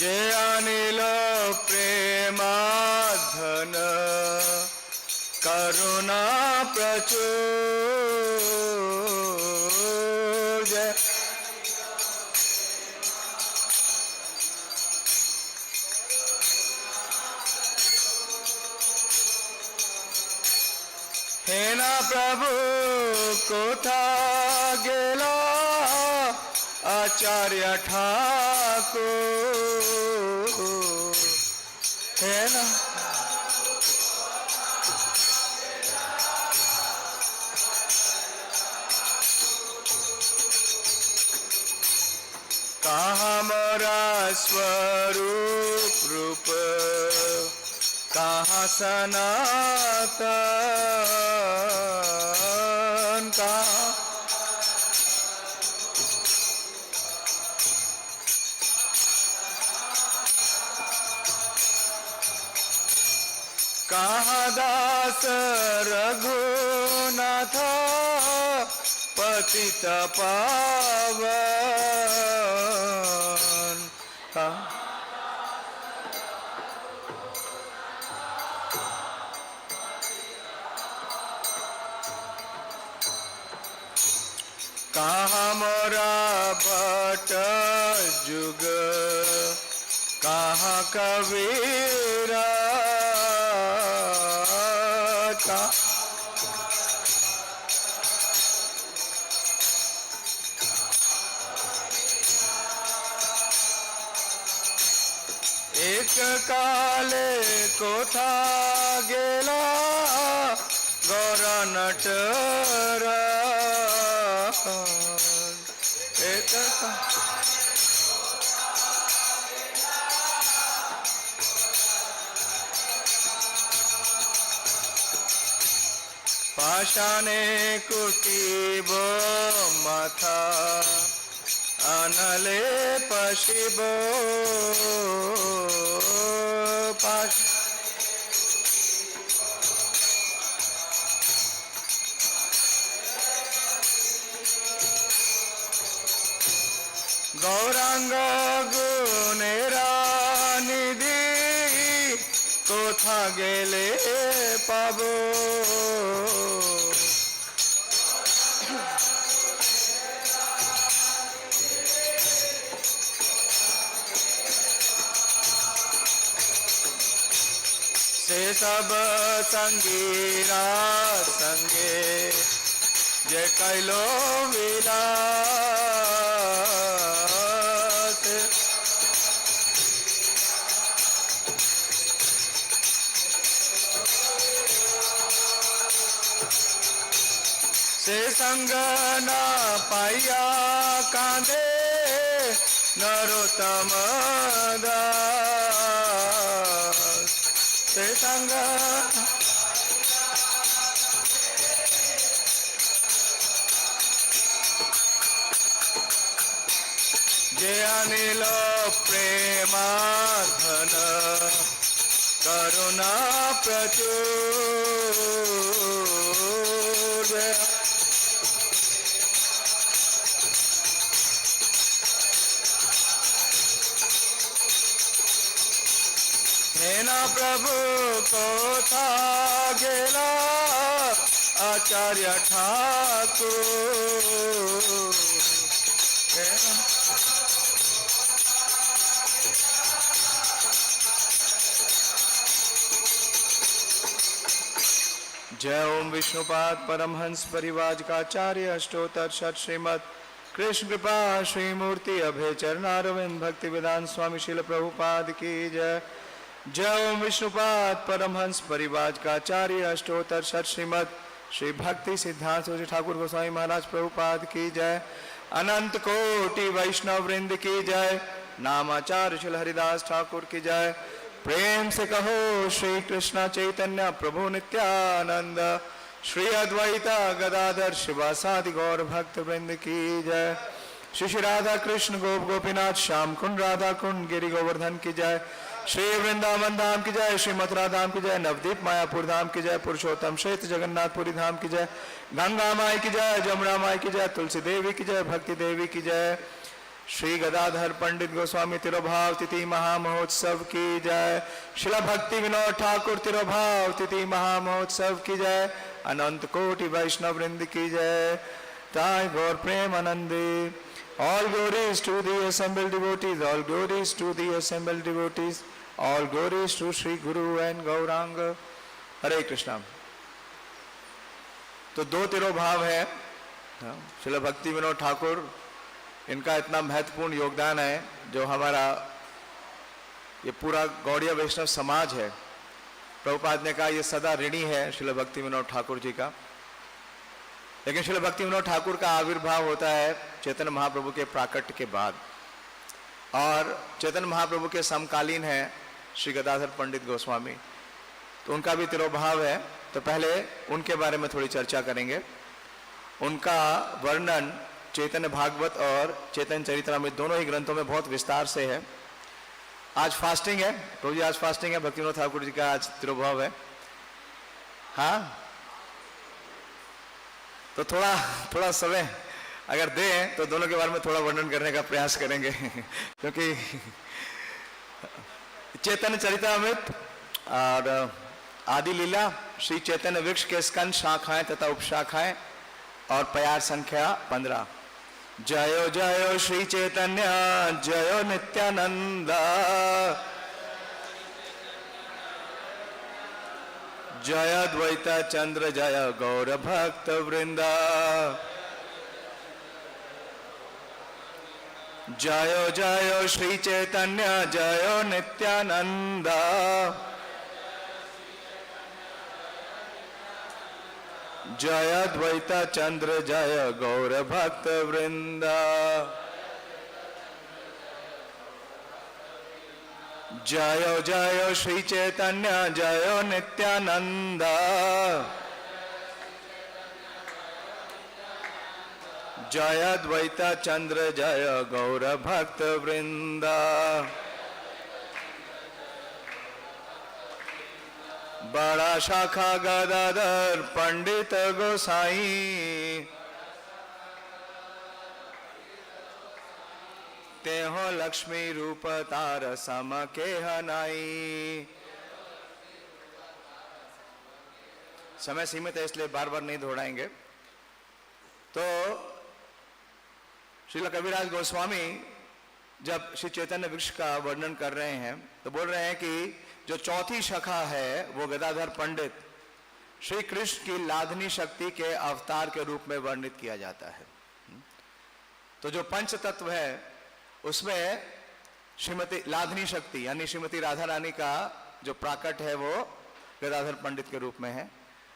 जे अनिल प्रेमाधन करुणा प्रचुर जय हे ना प्रभु कोथा गेला आचार्य ठाकुर है ना कहाँ मोरा स्वरूप रूप कहाँ सनातन कहाँ कहाँ दास रघुनाथ पतित पावन कहाँ मोरा भट जुग कहाँ कबीरा एक काले कोथा गेला गौर नटर एक पाषाणे कुटीब माथा अनले पशिब गौरांग गुणेरा निधि कोथा गेले पाबो से सब संगीरा संगे जे कैलो विलास से संग न पाइया कांदे नरोत्तम दास से संग जे अनिल प्रेमाधन करुणा प्रचुर हे ना प्रभु कोथा गेला आचार्य ठाकुर जय ओम विष्णुपाद परमहंस परिवाजकाचार्य अष्टोत्तर शत श्रीमद कृष्ण कृपा श्रीमूर्ति अभय चरणारविंद भक्ति वेदांत स्वामी शिल प्रभुपाद की जय। जय ओम विष्णुपाद परमहंस परिवाजकाचार्य अष्टोत्तर शत श्रीमद श्री भक्ति सिद्धांत ठाकुर गोस्वामी महाराज प्रभुपाद की जय। अनंत कोटि वैष्णव वृंद की जय। नामाचार्य शिल हरिदास ठाकुर की जय। प्रेम से कहो श्री कृष्ण चैतन्य प्रभु नित्यानंद श्री अद्वैता गदाधर शिवासादि गौर भक्त वृंद की जय। श्री श्री राधा कृष्ण गोप गोपीनाथ श्याम कुंड राधा कुंड गिरि गोवर्धन की जय। श्री वृंदावन धाम की जय। श्री मथुरा धाम की जय। नवदीप मायापुर धाम की जय। पुरुषोत्तम क्षेत्र जगन्नाथपुरी धाम की जय। गंगा माई की जय। जमुना माई की जय। तुलसी देवी की जय। भक्ति देवी की जय। श्री गदाधर पंडित गोस्वामी तिरुभाव तिथि महामहोत्सव की जय। शिला भक्ति विनोद ठाकुर तिरुभाव तिथि महामहोत्सव की जय। अनंत कोटि वैष्णव वृंद की जय। ताई गौर प्रेम आनंदे। All glories to the assembled devotees, all glories to the assembled devotees, all glories to Sri Guru and Gauranga. हरे कृष्णा। तो दो तिरुभाव है, श्रील भक्ति विनोद ठाकुर, इनका इतना महत्वपूर्ण योगदान है जो हमारा ये पूरा गौड़ीय वैष्णव समाज है। प्रभुपाद ने कहा ये सदा ऋणी है श्रील भक्ति विनोद ठाकुर जी का। लेकिन श्रील भक्ति विनोद ठाकुर का आविर्भाव होता है चैतन्य महाप्रभु के प्राकट्य के बाद, और चैतन्य महाप्रभु के समकालीन है श्री गदाधर पंडित गोस्वामी, तो उनका भी तिरुभाव है। तो पहले उनके बारे में थोड़ी चर्चा करेंगे। उनका वर्णन चैतन्य भागवत और चैतन्य चरित्रामृत दोनों ही ग्रंथों में बहुत विस्तार से है। आज फास्टिंग है प्रभु जी, आज फास्टिंग है, भक्ति विनोद ठाकुर जी का आज तिरुभाव है। हाँ, तो थोड़ा समय अगर दें तो दोनों के बारे में थोड़ा वर्णन करने का प्रयास करेंगे क्योंकि चैतन्य चरित्रामृत और आदि लीला, श्री चैतन्य वृक्ष के स्कंद, शाखाएं तथा उपशाखाएं और प्यार संख्या 15। जयो जयो श्री चैतन्य जयो नित्यानंद, जय द्वैत चंद्र जय गौर भक्त वृंदा, जयो जयो श्री चैतन्य जयो नित्यानंद, जय द्वैत चंद्र जय गौर भक्त वृंदा, जयो जयो श्री चैतन्य जयो नित्यानंद, जय द्वैत चंद्र जय गौर भक्त वृंदा। बड़ा शाखा गदाधर पंडित गोसाई, तेहो लक्ष्मी रूप तार सम के हनाई। समय सीमित है इसलिए बार बार नहीं दोहराएंगे। तो श्रील कविराज गोस्वामी जब श्री चैतन्य वृक्ष का वर्णन कर रहे हैं तो बोल रहे हैं कि जो चौथी शाखा है वो गदाधर पंडित श्री कृष्ण की लाधनी शक्ति के अवतार के रूप में वर्णित किया जाता है। तो जो पंच तत्व है उसमें श्रीमती लाधनी शक्ति यानी श्रीमती राधा रानी का जो प्राकट है वो गदाधर पंडित के रूप में है,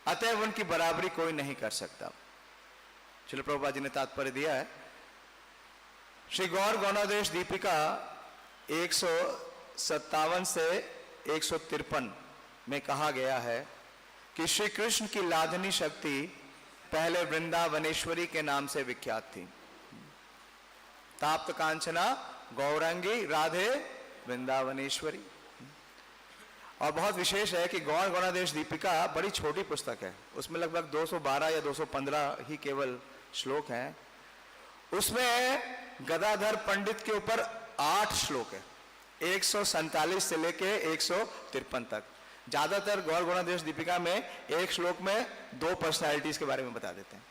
अतएव उनकी बराबरी कोई नहीं कर सकता। श्रील प्रभुपाद जी ने तात्पर्य दिया है। श्री गौर गौणादेश दीपिका 157 से 153 में कहा गया है कि श्री कृष्ण की लाधनी शक्ति पहले वृंदावनेश्वरी के नाम से विख्यात थी। ताप्त कांचना गौरांगी राधे वृंदावनेश्वरी। और बहुत विशेष है कि गौर गौणादेश दीपिका बड़ी छोटी पुस्तक है, उसमें लगभग 212 या 215 ही केवल श्लोक हैं। उसमें गदाधर पंडित के ऊपर 8 श्लोक है, 147 से लेके 153 तक। ज्यादातर गौर गौणादेश दीपिका में एक श्लोक में 2 पर्सनैलिटीज के बारे में बता देते हैं,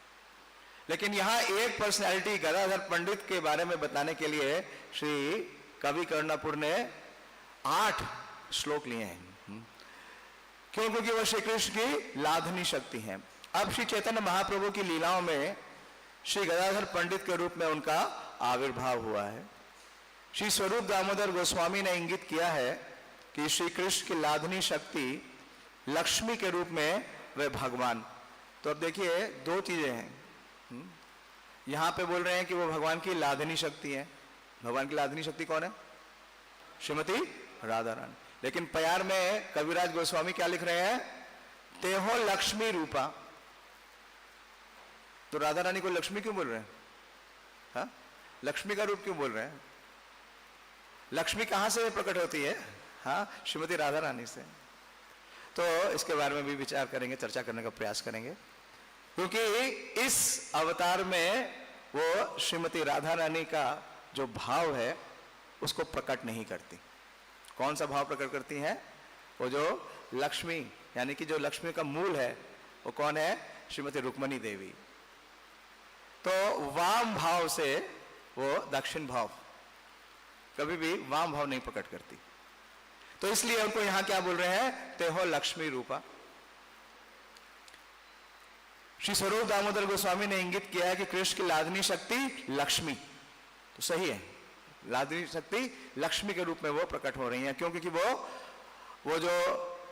लेकिन यहाँ एक पर्सनैलिटी गदाधर पंडित के बारे में बताने के लिए श्री कवि कर्णापुर ने 8 श्लोक लिए हैं। क्यों? क्योंकि वह श्री कृष्ण की लाधनी शक्ति है। अब श्री चैतन्य महाप्रभु की लीलाओं में श्री गदाधर पंडित के रूप में उनका आविर्भाव हुआ है। श्री स्वरूप दामोदर गोस्वामी ने इंगित किया है कि श्री कृष्ण की लाधनी शक्ति लक्ष्मी के रूप में वह भगवान। तो अब देखिए 2 चीजें हैं। यहां पे बोल रहे हैं कि वो भगवान की लाधनी शक्ति है। भगवान की लाधनी शक्ति कौन है? श्रीमती राधा रानी। लेकिन प्यार में कविराज गोस्वामी क्या लिख रहे हैं? तेहो लक्ष्मी रूपा। तो राधा रानी को लक्ष्मी क्यों बोल रहे हैं? हा? लक्ष्मी का रूप क्यों बोल रहे हैं? लक्ष्मी कहां से प्रकट होती है? हाँ, श्रीमती राधा रानी से। तो इसके बारे में भी विचार करेंगे, चर्चा करने का प्रयास करेंगे, क्योंकि इस अवतार में वो श्रीमती राधा रानी का जो भाव है उसको प्रकट नहीं करती। कौन सा भाव प्रकट करती हैं? वो जो लक्ष्मी, यानी कि जो लक्ष्मी का मूल है वो कौन है? श्रीमती रुक्मणी देवी। तो वाम भाव से वो दक्षिण भाव, कभी भी वाम भाव नहीं प्रकट करती। तो इसलिए उनको यहां क्या बोल रहे हैं? तेहो लक्ष्मी रूपा। श्री स्वरूप दामोदर गोस्वामी ने इंगित किया है कि कृष्ण की लादनी शक्ति लक्ष्मी, तो सही है, लादनी शक्ति लक्ष्मी के रूप में वो प्रकट हो रही है, क्योंकि वो जो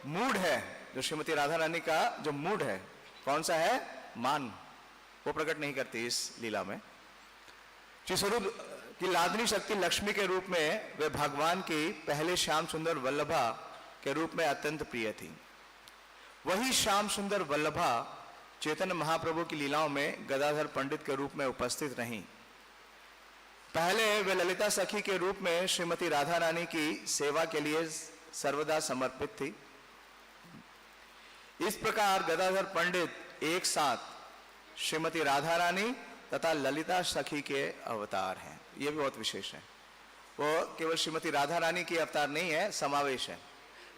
मूड है, जो श्रीमती राधा रानी का जो मूड है, कौन सा है? मान, वो प्रकट नहीं करती इस लीला में। श्री स्वरूप की लादनी शक्ति लक्ष्मी के रूप में वे भगवान की पहले श्याम सुंदर वल्लभा के रूप में अत्यंत प्रिय थी। वही श्याम सुंदर वल्लभा चैतन्य महाप्रभु की लीलाओं में गदाधर पंडित के रूप में उपस्थित रहीं। पहले वे ललिता सखी के रूप में श्रीमती राधा रानी की सेवा के लिए सर्वदा समर्पित थी। इस प्रकार गदाधर पंडित एक साथ श्रीमती राधा रानी तथा ललिता सखी के अवतार हैं। यह भी बहुत विशेष है। वो केवल श्रीमती राधा रानी की अवतार नहीं है, समावेश है।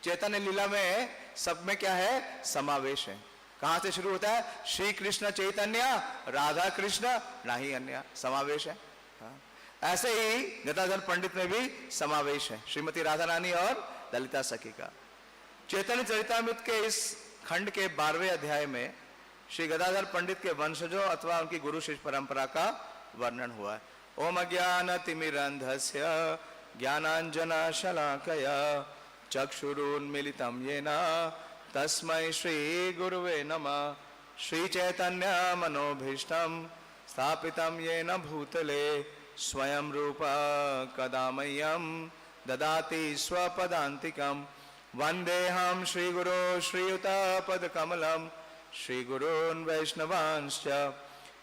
चैतन्य लीला में सब में क्या है? समावेश है। कहां से शुरू होता है? श्री कृष्ण चैतन्य राधा कृष्ण नाही अन्य, समावेश है। ऐसे ही गदाधर पंडित में भी समावेश है, श्रीमती राधा रानी और ललिता सखी का। चैतन्य चरितामृत के इस खंड के 12वें अध्याय में श्री गदाधर पंडित के वंशजों अथवा उनकी गुरु शिष्य परंपरा का वर्णन हुआ है। ओम अज्ञान तिमिरंधस्य ज्ञानांजना शलाकया चक्षुरुन्मीलितं येन तस्मै श्री गुरुवे नमः। श्री चैतन्य मनोभीष्टं स्थापितं येन भूतले स्वयं रूप कदा मह्यं ददाति स्वपदान्तिकं। वन्देऽहं श्रीगुरो श्रीयुतपदकमलं श्रीगुरून् वैष्णवांश्च।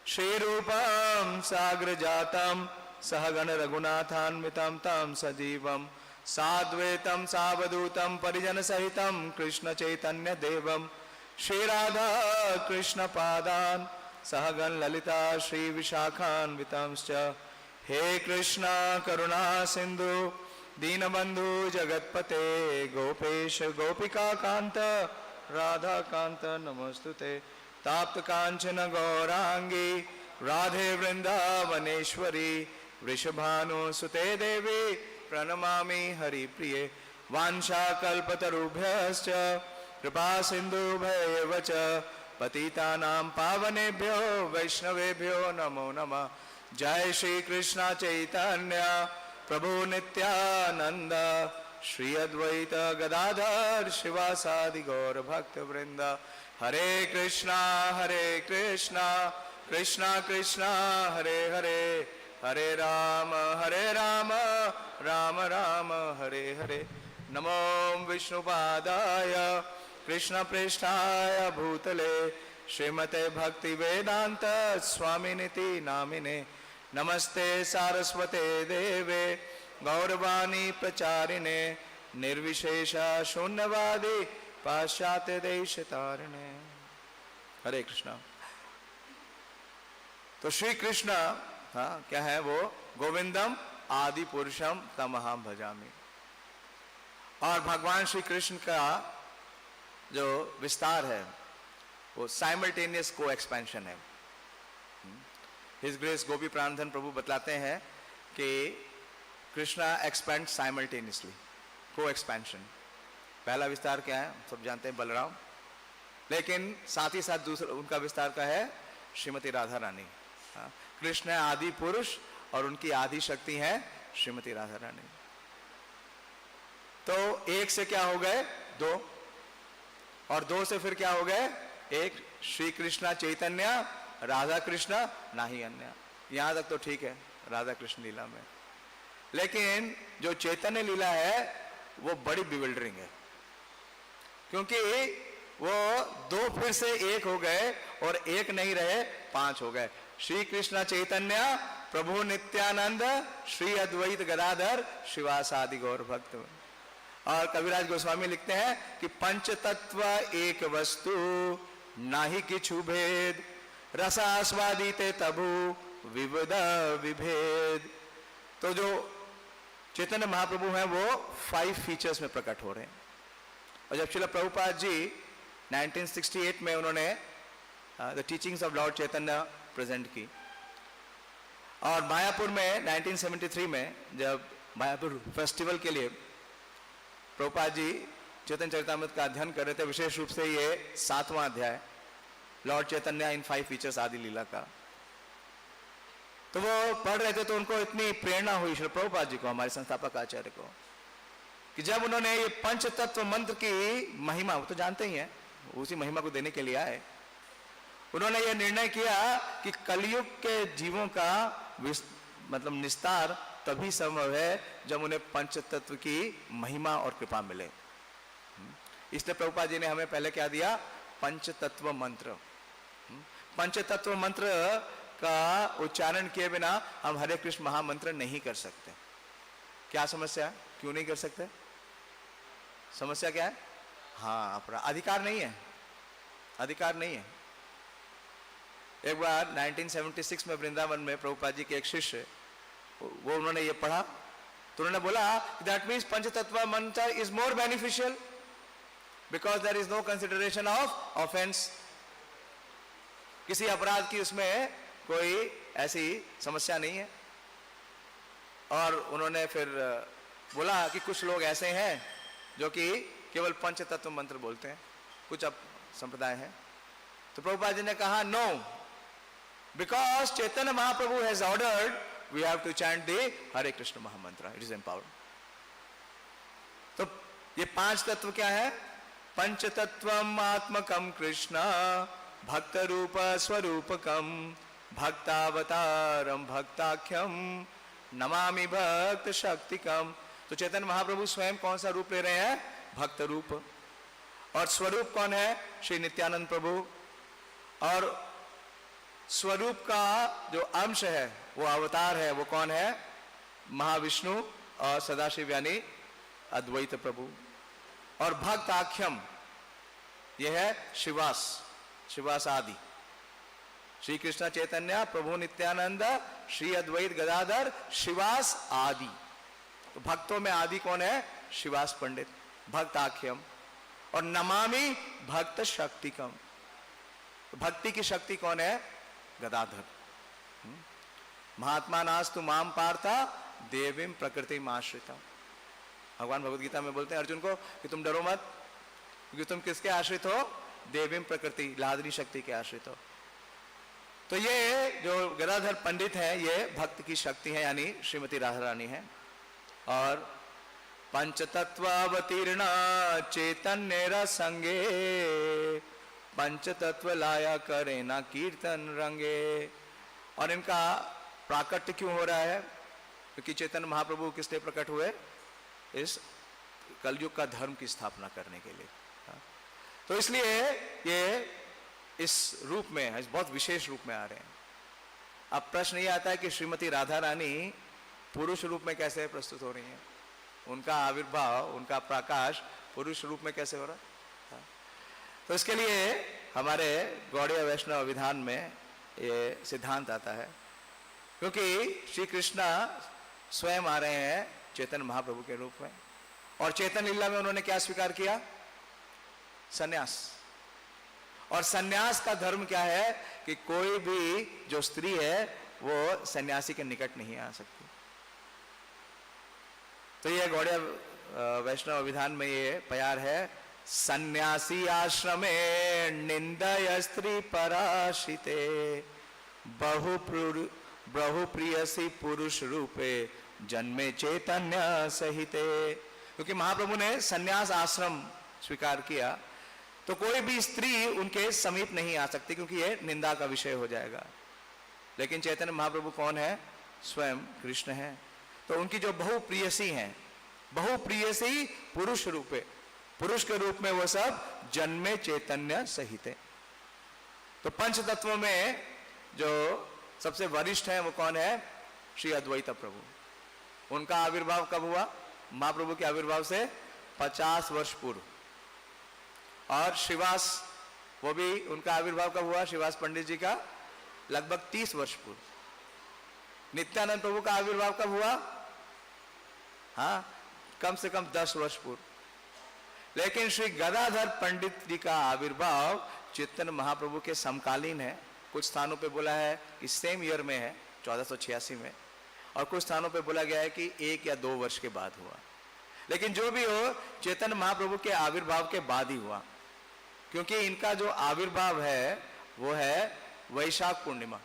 श्रीरूपं साग्रजातं सहगण रघुनाथान्वितं तं सजीवं साद्वैतं सावधूतं परिजन सहितं कृष्ण चैतन्य देवं। श्री राधा कृष्ण पादान् सहगण ललिता श्री विशाखान्वितंश्च। हे कृष्ण करुणा सिंधु दीनबंधु जगतपते गोपेश गोपिका कांत राधा कांत नमस्तुते। ताप्त कांचन गौरांगी राधे वृंदावनेश्वरी वृषभानुसुते देवी प्रणमामि हरिप्रिये। वाञ्छाकल्पतरुभ्यश्च कृपा सिन्धुभ्येव च पतितानां पावनेभ्यो वैष्णवेभ्यो नमो नमः। जय श्री कृष्ण चैतन्य प्रभु नित्यानंद श्री अद्वैत गदाधर शिवासादि गौर भक्त वृंद। हरे कृष्णा कृष्णा कृष्णा हरे हरे, हरे राम राम राम हरे हरे। नमो विष्णुपादाय कृष्ण पृष्ठाय भूतले श्रीमते भक्ति वेदांत स्वामिनिति नामिने। नमस्ते सारस्वते देवे गौरवाणी प्रचारिणे निर्विशेष शून्यवादी पाश्चात्य देश तारिणे। हरे कृष्णा। तो श्री कृष्ण क्या है? वो गोविंदम आदि पुरुषम तमहम भजामि। और भगवान श्री कृष्ण का जो विस्तार है वो साइमल्टेनियस को एक्सपेंशन है। हिज ग्रेस गोपी प्राणधन प्रभु बतलाते हैं कि कृष्णा एक्सपेंड साइमल्टेनियसली, को एक्सपेंशन। पहला विस्तार क्या है? सब जानते हैं, बलराम। लेकिन साथ ही साथ दूसरा उनका विस्तार का है श्रीमती राधा रानी। कृष्ण है आदि पुरुष और उनकी आदि शक्ति है श्रीमती राधा रानी। तो एक से क्या हो गए? दो, और दो से फिर क्या हो गए? एक। श्री कृष्णा चैतन्य राधा कृष्ण नाही अन्य। यहां तक तो ठीक है राधा कृष्ण लीला में, लेकिन जो चैतन्य लीला है वो बड़ी बिविल्डरिंग है, क्योंकि वो दो फिर से एक हो गए और एक नहीं रहे, पांच हो गए। श्री कृष्ण चैतन्य प्रभु नित्यानंद श्री अद्वैत गदाधर शिवासादि गौर भक्त। और कविराज गोस्वामी लिखते हैं कि पंच तत्व एक वस्तु नाही किछु भेद रसास्वादिते तबु विविध विभेद। तो जो चैतन्य महाप्रभु हैं वो 5 फीचर्स में प्रकट हो रहे हैं। और जब श्रील प्रभुपाद जी 1968 में उन्होंने the teachings of Lord Chaitanya present की, और मायापुर में 1973 में जब मायापुर फेस्टिवल के लिए प्रभुपाद जी चैतन्य चरितामृत का अध्ययन कर रहे थे, विशेष रूप से ये 7वां अध्याय लॉर्ड चैतन्य इन 5 फीचर्स आदि लीला का, तो वो पढ़ रहे थे तो उनको इतनी प्रेरणा हुई श्री प्रभुपाद जी को, हमारे संस्थापक आचार्य को, कि जब उन्होंने ये पंच तत्व मंत्र की महिमा, वो तो जानते ही हैं, उसी महिमा को देने के लिए आए, उन्होंने ये निर्णय किया कि कलयुग के जीवों का मतलब निस्तार तभी संभव है जब उन्हें पंच तत्व की महिमा और कृपा मिले। इसलिए प्रभुपाद जी ने हमें पहले क्या दिया, पंच तत्व मंत्र। पंच तत्व मंत्र का उच्चारण किए बिना हम हरे कृष्ण महामंत्र नहीं कर सकते। क्या समस्या है, क्यों नहीं कर सकते? समस्या क्या है? हाँ, अपराध, अधिकार नहीं है, अधिकार नहीं है। एक बार 1976 में वृंदावन में प्रभुपाद जी के एक शिष्य, वो उन्होंने ये पढ़ा तो उन्होंने बोला that means Panch Tattva Mantra is more beneficial because there is no consideration of offence. किसी अपराध की उसमें कोई ऐसी समस्या नहीं है। और उन्होंने फिर बोला कि कुछ लोग ऐसे हैं जो कि केवल पंच तत्व मंत्र बोलते हैं, कुछ अब संप्रदाय है। तो प्रभुपाद जी ने कहा no, because Chaitanya Mahaprabhu has ordered we have to chant the Hare Krishna mahamantra, it is empowered. तो ये 5 तत्व क्या है? पंच तत्वम आत्मकम कृष्ण भक्त रूप स्वरूपकम भक्तावतारम भक्ताख्यम नमामि भक्त शक्तिकम। तो चैतन्य महाप्रभु स्वयं कौन सा रूप ले रहे हैं? भक्त रूप। और स्वरूप कौन है? श्री नित्यानंद प्रभु। और स्वरूप का जो अंश है, वो अवतार है, वो कौन है? महाविष्णु और सदाशिव यानी अद्वैत प्रभु। और भक्त आख्यम, यह है शिवास, शिवास आदि, श्री कृष्ण चैतन्य प्रभु नित्यानंद श्री अद्वैत गदाधर शिवास आदि। तो भक्तों में आदि कौन है? शिवास पंडित, भक्त आख्यम। और नमामि भक्त शक्तिकम, भक्ति की शक्ति कौन है? गदाधर। महात्मा नास्तु माम पार्था देवीम प्रकृति आश्रिता। भगवान भगवद गीता में बोलते हैं अर्जुन को कि तुम डरो मत, क्योंकि तुम किसके आश्रित हो? देवीम प्रकृति, लादनी शक्ति के आश्रित हो। तो ये जो गदाधर पंडित है, ये भक्त की शक्ति है, यानी श्रीमती राधा रानी है। और पंचतत्वावतीर्ण चैतन्य रसंगे पंचतत्व लाया करे ना कीर्तन रंगे। और इनका प्राकट्य क्यों हो रहा है? क्योंकि चैतन्य महाप्रभु किस लिए प्रकट हुए? इस कलयुग का धर्म की स्थापना करने के लिए। तो इसलिए ये इस रूप में, इस बहुत विशेष रूप में आ रहे हैं। अब प्रश्न ये आता है कि श्रीमती राधा रानी पुरुष रूप में कैसे प्रस्तुत हो रही हैं? उनका आविर्भाव, उनका प्रकाश पुरुष रूप में कैसे हो रहा है? तो इसके लिए हमारे गौड़ीय वैष्णव विधान में ये सिद्धांत आता है, क्योंकि श्री कृष्ण स्वयं आ रहे हैं चैतन्य महाप्रभु के रूप में। और चैतन्य लीला में उन्होंने क्या स्वीकार किया? सन्यास। और सन्यास का धर्म क्या है कि कोई भी जो स्त्री है वो सन्यासी के निकट नहीं आ सकती। तो ये गौड़ीय वैष्णव विधान में ये प्यार है, सन्यासी आश्रमे निंदय स्त्री पराशिते बहु प्रियसी पुरुष रूपे जन्मे चैतन्य सहिते। क्योंकि महाप्रभु ने सन्यास आश्रम स्वीकार किया, तो कोई भी स्त्री उनके समीप नहीं आ सकती, क्योंकि ये निंदा का विषय हो जाएगा। लेकिन चैतन्य महाप्रभु कौन है? स्वयं कृष्ण है। तो उनकी जो बहुप्रियसी हैं, बहुप्रियसी पुरुष रूपे, पुरुष के रूप में वो सब जन्मे चैतन्य सहित है। तो पंच तत्वों में जो सबसे वरिष्ठ है वो कौन है? श्री अद्वैत प्रभु। उनका आविर्भाव कब हुआ? महाप्रभु के आविर्भाव से 50 वर्ष पूर्व। और श्रीवास, वो भी उनका आविर्भाव कब हुआ? श्रीवास पंडित जी का लगभग 30 वर्ष पूर्व। नित्यानंद प्रभु का आविर्भाव कब हुआ? हाँ, कम से कम 10 वर्ष पूर्व। लेकिन श्री गदाधर पंडित जी का आविर्भाव चैतन्य महाप्रभु के समकालीन है। कुछ स्थानों पे बोला है कि सेम ईयर में है, 1486 में, और कुछ स्थानों पे बोला गया है कि 1 या 2 वर्ष के बाद हुआ। लेकिन जो भी हो, चैतन्य महाप्रभु के आविर्भाव के बाद ही हुआ, क्योंकि इनका जो आविर्भाव है वो है वैशाख पूर्णिमा,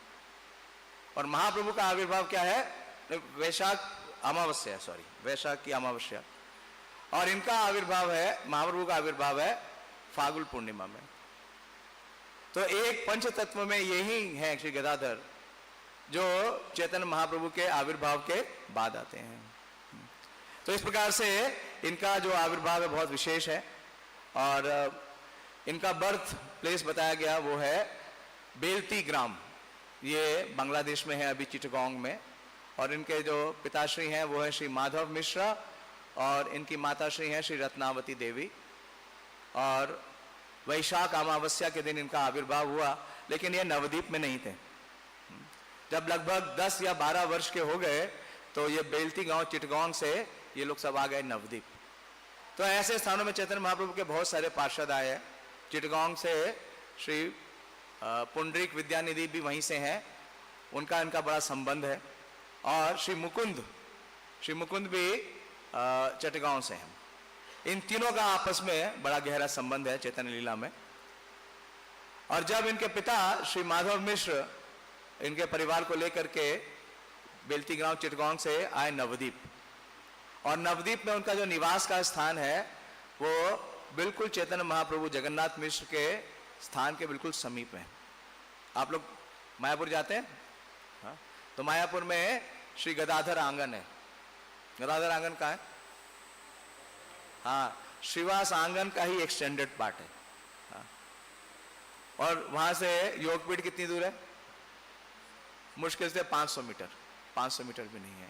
और महाप्रभु का आविर्भाव क्या है? वैशाख अमावस्या, वैशाख की अमावस्या, और इनका आविर्भाव है, महाप्रभु का आविर्भाव है फागुन पूर्णिमा में। तो एक पंच तत्व में यही है श्री गदाधर, जो चैतन्य महाप्रभु के आविर्भाव के बाद आते हैं। तो इस प्रकार से इनका जो आविर्भाव है बहुत विशेष है, और इनका बर्थ प्लेस बताया गया वो है बेलती ग्राम, ये बांग्लादेश में है अभी, चिटगांग में। और इनके जो पिताश्री हैं वो है श्री माधव मिश्रा, और इनकी माताश्री हैं श्री रत्नावती देवी। और वैशाख अमावस्या के दिन इनका आविर्भाव हुआ, लेकिन ये नवद्वीप में नहीं थे। जब लगभग 10 या 12 वर्ष के हो गए तो ये बेलती गांव चिटगांव से ये लोग सब आ गए नवद्वीप। तो ऐसे स्थानों में चैतन्य महाप्रभु के बहुत सारे पार्षद आए हैं। चिटगांव से श्री पुंडरीक विद्यानिधि भी वहीं से हैं, उनका इनका बड़ा संबंध है। और श्री मुकुंद भी चिटगांव से हैं। इन तीनों का आपस में बड़ा गहरा संबंध है चैतन्य लीला में। और जब इनके पिता श्री माधव मिश्र इनके परिवार को लेकर के बेलती गांव चिटगांव से आए नवद्वीप, और नवद्वीप में उनका जो निवास का स्थान है वो बिल्कुल चैतन्य महाप्रभु जगन्नाथ मिश्र के स्थान के बिल्कुल समीप है। आप लोग मायापुर जाते हैं? हाँ, तो मायापुर में श्री गदाधर आंगन है। गदाधर आंगन कहाँ है? हाँ, श्रीवास आंगन का ही एक्सटेंडेड पार्ट है। हाँ, और वहां से योगपीठ कितनी दूर है? मुश्किल से 500 मीटर, 500 मीटर भी नहीं है।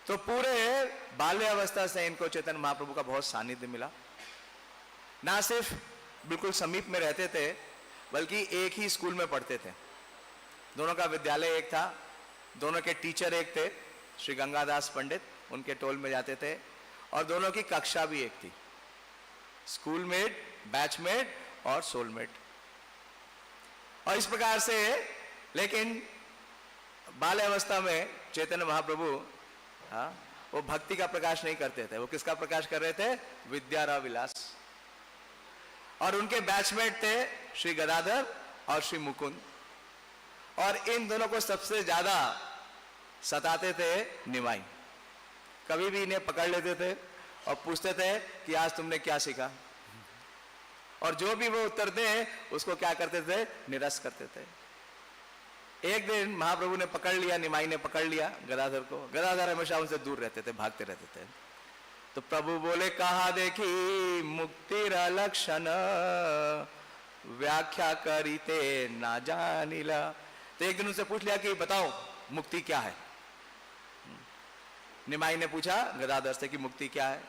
तो पूरे बाल्यावस्था से इनको चैतन्य महाप्रभु का बहुत सानिध्य मिला। ना सिर्फ बिल्कुल समीप में रहते थे, बल्कि एक ही स्कूल में पढ़ते थे। दोनों का विद्यालय एक था, दोनों के टीचर एक थे, श्री गंगादास पंडित, उनके टोल में जाते थे, और दोनों की कक्षा भी एक थी, स्कूलमेट, बैचमेट और सोलमेट। और इस प्रकार से, लेकिन बाल्यावस्था में चैतन्य महाप्रभु वो भक्ति का प्रकाश नहीं करते थे। वो किसका प्रकाश कर रहे थे? विद्या विलास। और उनके बैचमेट थे श्री गदाधर और श्री मुकुंद, और इन दोनों को सबसे ज्यादा सताते थे निमाई। कभी भी इन्हें पकड़ लेते थे और पूछते थे कि आज तुमने क्या सीखा, और जो भी वो उत्तर दे उसको क्या करते थे? निरस्त करते थे। एक दिन महाप्रभु ने पकड़ लिया, निमाई ने पकड़ लिया गदाधर को। गदाधर हमेशा उनसे दूर रहते थे, भागते रहते थे। तो प्रभु बोले, कहा देखी मुक्तिर लक्षण, व्याख्या करीते ना जानिला। तो एक दिन उनसे पूछ लिया कि बताओ मुक्ति क्या है। निमाई ने पूछा गदाधर से कि मुक्ति क्या है,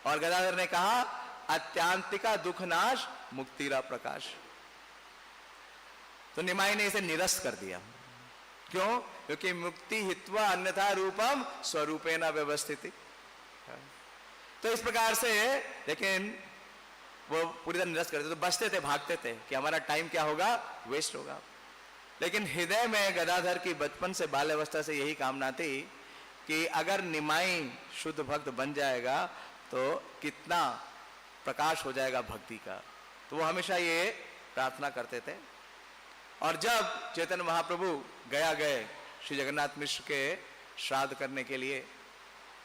और गदाधर ने कहा अत्यांतिका दुख नाश मुक्तिरा प्रकाश। तो निमाई ने इसे निरस्त कर दिया। क्यों? क्योंकि मुक्ति हित्वा अन्यथा रूपम स्वरूपेण व्यवस्थिति। तो इस प्रकार से, लेकिन वो पूरी तरह निरस्त करते, तो बचते थे, भागते थे कि हमारा टाइम क्या होगा? वेस्ट होगा। लेकिन हृदय में गदाधर की बचपन से, बाल्यावस्था से यही कामना थी कि अगर निमाई शुद्ध भक्त बन जाएगा तो कितना प्रकाश हो जाएगा भक्ति का। तो वो हमेशा ये प्रार्थना करते थे। और जब चैतन्य महाप्रभु गया गए श्री जगन्नाथ मिश्र के श्राद्ध करने के लिए,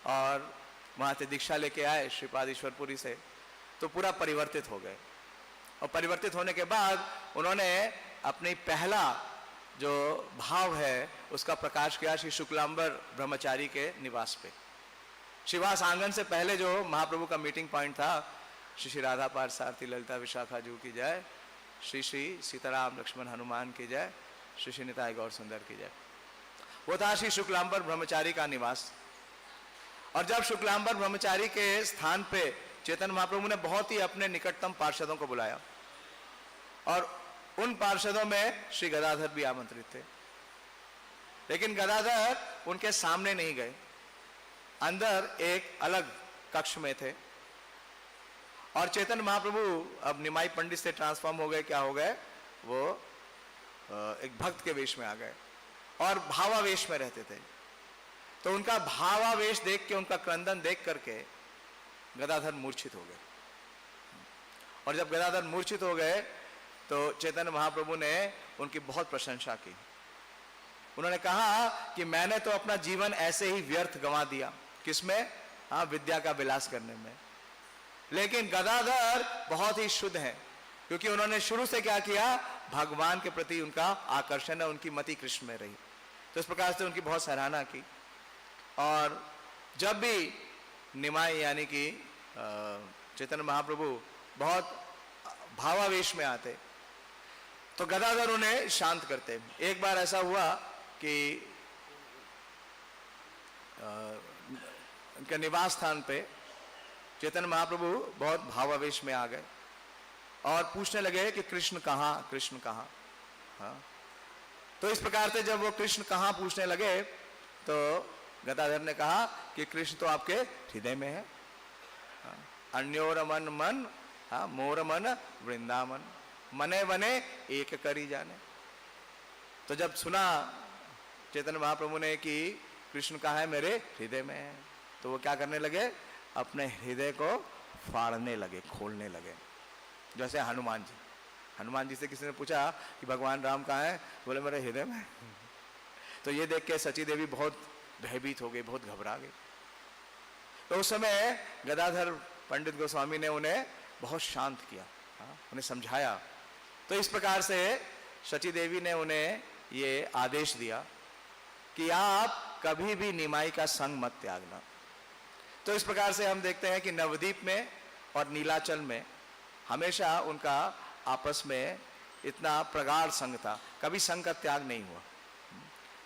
और वहाँ से दीक्षा लेके आए श्रीपाद ईश्वरपुरी से, तो पूरा परिवर्तित हो गए। और परिवर्तित होने के बाद उन्होंने अपनी पहला जो भाव है उसका प्रकाश किया श्री शुक्लांबर ब्रह्मचारी के निवास पे। शिवास आंगन से पहले जो महाप्रभु का मीटिंग पॉइंट था, श्री श्री राधा पार सारथी ललिता विशाखा जू की जय, श्री श्री सीताराम लक्ष्मण हनुमान की जय, श्री श्री निताय गौर सुंदर की जय, वो था श्री शुक्लांबर ब्रह्मचारी का निवास। और जब शुक्लांबर ब्रह्मचारी के स्थान पे चैतन्य महाप्रभु ने बहुत ही अपने निकटतम पार्षदों को बुलाया, और उन पार्षदों में श्री गदाधर भी आमंत्रित थे। लेकिन गदाधर उनके सामने नहीं गए, अंदर एक अलग कक्ष में थे। और चैतन्य महाप्रभु अब निमाई पंडित से ट्रांसफॉर्म हो गए, क्या हो गए, वो एक भक्त के वेश में आ गए और भावावेश में रहते थे। तो उनका भावावेश देख के, उनका क्रंदन देख करके गदाधर मूर्छित हो गए। और जब गदाधर मूर्छित हो गए तो चैतन्य महाप्रभु ने उनकी बहुत प्रशंसा की। उन्होंने कहा कि मैंने तो अपना जीवन ऐसे ही व्यर्थ गंवा दिया, किसमें, हाँ, विद्या का विलास करने में। लेकिन गदाधर बहुत ही शुद्ध हैं, क्योंकि उन्होंने शुरू से क्या किया, भगवान के प्रति उनका आकर्षण है, उनकी मति कृष्ण में रही। तो इस प्रकार से उनकी बहुत सराहना की। और जब भी निमाई यानी कि चैतन्य महाप्रभु बहुत भावावेश में आते तो गदाधर उन्हें शांत करते। एक बार ऐसा हुआ कि उनके निवास स्थान पे चैतन्य महाप्रभु बहुत भावावेश में आ गए और पूछने लगे कि कृष्ण कहाँ, कृष्ण कहाँ। हाँ, तो इस प्रकार से जब वो कृष्ण कहाँ पूछने लगे तो गदाधर ने कहा कि कृष्ण तो आपके हृदय में है। हाँ, अन्योर मन मन, हाँ, मोर मन वृंदावन, मने वने एक करी जाने। तो जब सुना चैतन्य महाप्रभु ने कि कृष्ण कहाँ है, मेरे हृदय में है, तो वो क्या करने लगे, अपने हृदय को फाड़ने लगे, खोलने लगे। जैसे हनुमान जी से किसी ने पूछा कि भगवान राम कहाँ है, बोले मेरे हृदय में। तो ये देख के सची देवी बहुत भयभीत हो गई, बहुत घबरा गई। तो उस समय गदाधर पंडित गोस्वामी ने उन्हें बहुत शांत किया, उन्हें समझाया। तो इस प्रकार से सची देवी ने उन्हें ये आदेश दिया कि आप कभी भी निमाई का संग मत त्यागना। तो इस प्रकार से हम देखते हैं कि नवद्वीप में और नीलाचल में हमेशा उनका आपस में इतना प्रगाढ़ संग था, कभी संग का त्याग नहीं हुआ।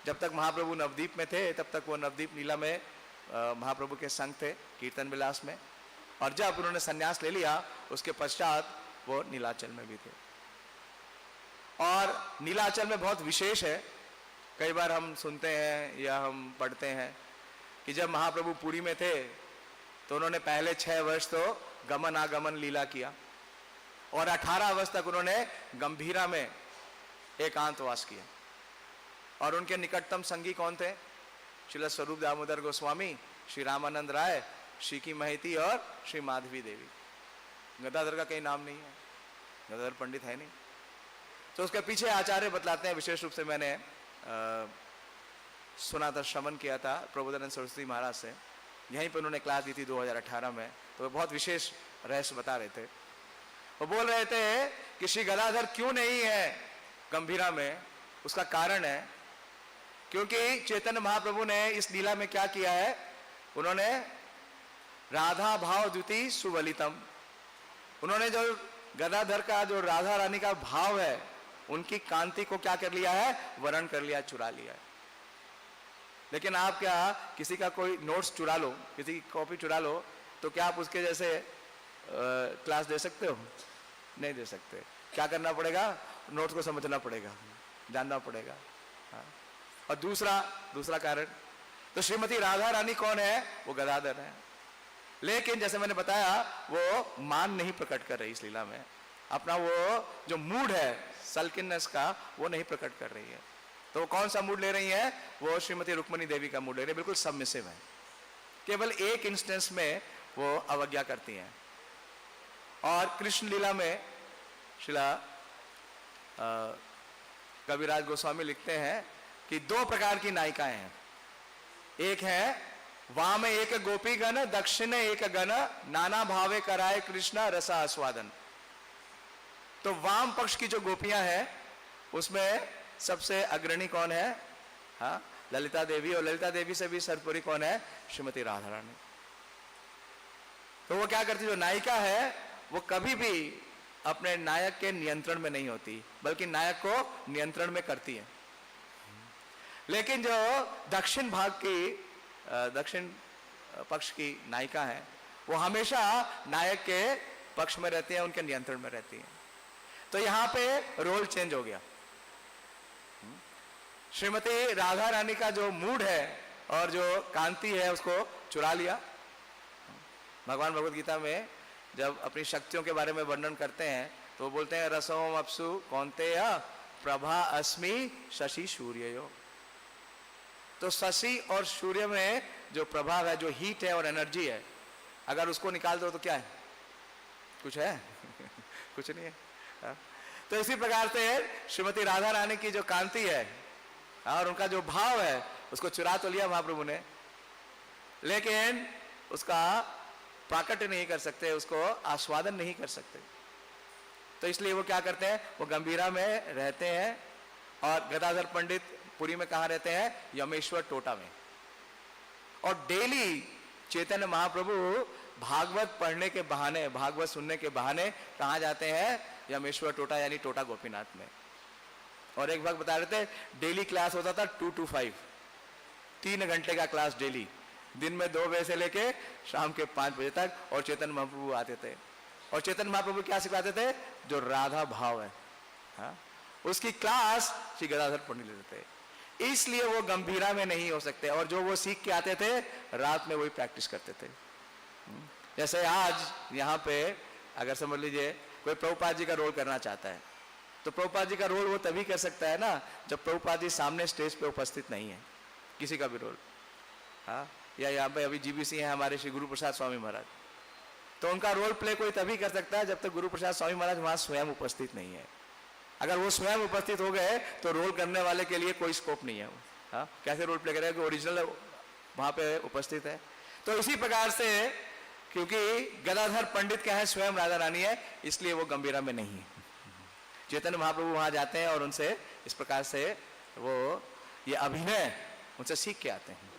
जब तक महाप्रभु नवद्वीप में थे तब तक वो नवद्वीप नीला में महाप्रभु के संग थे, कीर्तन विलास में। और जब उन्होंने संन्यास ले लिया उसके पश्चात वो नीलाचल में भी थे। और नीलाचल में बहुत विशेष है, कई बार हम सुनते हैं या हम पढ़ते हैं कि जब महाप्रभु पुरी में थे तो उन्होंने पहले 6 वर्ष तो गमन आगमन लीला किया और 18 वर्ष तक उन्होंने गंभीरा में एकांतवास किया। और उनके निकटतम संगी कौन थे, श्रील स्वरूप दामोदर गोस्वामी, श्री रामानंद राय, श्री की महती और श्री माधवी देवी। गदाधर का कहीं नाम नहीं है, गदाधर पंडित है नहीं। तो उसके पीछे आचार्य बतलाते हैं, विशेष रूप से मैंने सुना था, श्रवण किया था प्रबोधानंद सरस्वती महाराज से, यहीं पर उन्होंने क्लास दी थी 2018 में। तो बहुत विशेष रहस्य बता रहे थे। वो बोल रहे थे कि श्री गदाधर क्यों नहीं है गंभीरा में, उसका कारण है क्योंकि चैतन्य महाप्रभु ने इस लीला में क्या किया है, उन्होंने राधा भाव द्वितीय सुवलितम, उन्होंने जो गदाधर का जो राधा रानी का भाव है उनकी कांति को क्या कर लिया है, वर्ण कर लिया, चुरा लिया है। लेकिन आप क्या किसी का कोई नोट्स चुरा लो, किसी की कॉपी चुरा लो, तो क्या आप उसके जैसे क्लास दे सकते हो? नहीं दे सकते। क्या करना पड़ेगा, नोट्स को समझना पड़ेगा, जानना पड़ेगा। हाँ। और दूसरा कारण, तो श्रीमती राधा रानी कौन है, वो गदाधर है। लेकिन जैसे मैंने बताया वो मान नहीं प्रकट कर रही इस लीला में, अपना वो जो मूड है सल्किननेस का वो नहीं प्रकट कर रही है। तो वो कौन सा मूड ले रही है, वो श्रीमती रुक्मणी देवी का मूड ले रही है, बिल्कुल सबमिसिव है। केवल एक इंस्टेंस में वो अवज्ञा करती हैं। और कृष्ण लीला में श्रीला कविराज गोस्वामी लिखते हैं कि 2 प्रकार की नायिकाएं हैं। एक है वाम एक गोपी गण, दक्षिण एक गण, नाना भावे कराए कृष्ण रसा आस्वादन। तो वाम पक्ष की जो गोपियां हैं उसमें सबसे अग्रणी कौन है, हाँ, ललिता देवी। और ललिता देवी से भी सर्वोपरि कौन है, श्रीमती राधा रानी। तो वो क्या करती, जो नायिका है वो कभी भी अपने नायक के नियंत्रण में नहीं होती, बल्कि नायक को नियंत्रण में करती है। लेकिन जो दक्षिण भाग की दक्षिण पक्ष की नायिका है वो हमेशा नायक के पक्ष में रहती है, उनके नियंत्रण में रहती है। तो यहां पे रोल चेंज हो गया। श्रीमती राधा रानी का जो मूड है और जो कांति है उसको चुरा लिया। भगवान भगवत गीता में जब अपनी शक्तियों के बारे में वर्णन करते हैं तो बोलते हैं रसोम अपसु कौन्तेय प्रभा अस्मि शशि सूर्ययो। तो शशि और सूर्य में जो प्रभाव है, जो हीट है और एनर्जी है, अगर उसको निकाल दो तो क्या है? कुछ है? कुछ नहीं है। हा? तो इसी प्रकार से श्रीमती राधा रानी की जो कांति है और उनका जो भाव है उसको चुरा तो लिया महाप्रभु ने, लेकिन उसका प्राकट्य नहीं कर सकते, उसको आस्वादन नहीं कर सकते। तो इसलिए वो क्या करते हैं, वो गंभीरा में रहते हैं और गदाधर पंडित पुरी में कहाँ रहते हैं? यमेश्वर टोटा में। और डेली चैतन्य महाप्रभु भागवत पढ़ने के बहाने, भागवत सुनने के बहाने कहाँ जाते हैं? यमेश्वर टोटा, यानी टोटा गोपीनाथ में। और एक वक्त बता रहे थे डेली क्लास होता था 2 to 5, 3 घंटे का क्लास डेली, दिन में 2 बजे से लेके शाम के 5 बजे तक। और चैतन्य महाप्रभु आते थे और चैतन्य महाप्रभु क्या सिखाते थे? जो राधा भाव है, हाँ, उसकी क्लास श्री गदाधर पंडित लेते थे। इसलिए वो गंभीरा में नहीं हो सकते और जो वो सीख के आते थे रात में वही प्रैक्टिस करते थे। जैसे आज यहाँ पे अगर समझ लीजिए कोई प्रभुपाद जी का रोल करना चाहता है तो प्रभुपाद जी का रोल वो तभी कर सकता है ना जब प्रभुपाद जी सामने स्टेज पे उपस्थित नहीं है, किसी का भी रोल। हाँ, या यहाँ पे अभी जीबीसी है हमारे श्री गुरु प्रसाद स्वामी महाराज, तो उनका रोल प्ले कोई तभी कर सकता है जब तक गुरु प्रसाद स्वामी महाराज वहाँ स्वयं उपस्थित नहीं है। अगर वो स्वयं उपस्थित हो गए तो रोल करने वाले के लिए कोई स्कोप नहीं है। हाँ, कैसे रोल प्ले करेगा? ओरिजिनल वहाँ पे उपस्थित है। तो इसी प्रकार से क्योंकि गदाधर पंडित क्या है? स्वयं राधा रानी है, इसलिए वो गंभीरा में नहीं है। चैतन्य महाप्रभु वहां जाते हैं और उनसे इस प्रकार से वो ये अभिनय उनसे सीख के आते हैं।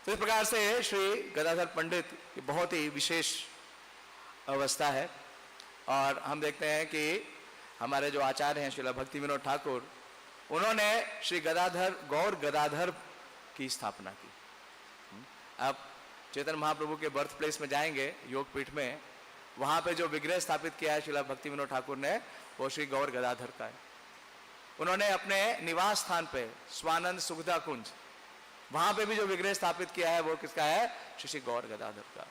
तो इस प्रकार से श्री गदाधर पंडित बहुत ही विशेष अवस्था है। और हम देखते हैं कि हमारे जो आचार्य हैं श्रील भक्ति विनोद ठाकुर, उन्होंने श्री गदाधर गौर गदाधर की स्थापना की। अब चैतन्य महाप्रभु के बर्थ प्लेस में जाएंगे योगपीठ में, वहां पे जो विग्रह स्थापित किया है श्रील भक्ति विनोद ठाकुर ने, वो श्री गौर गदाधर का है। उन्होंने अपने निवास स्थान पे स्वानंद सुखदा कुंज, वहां पे भी जो विग्रह स्थापित किया है वो किसका है? श्री गौर गदाधर का।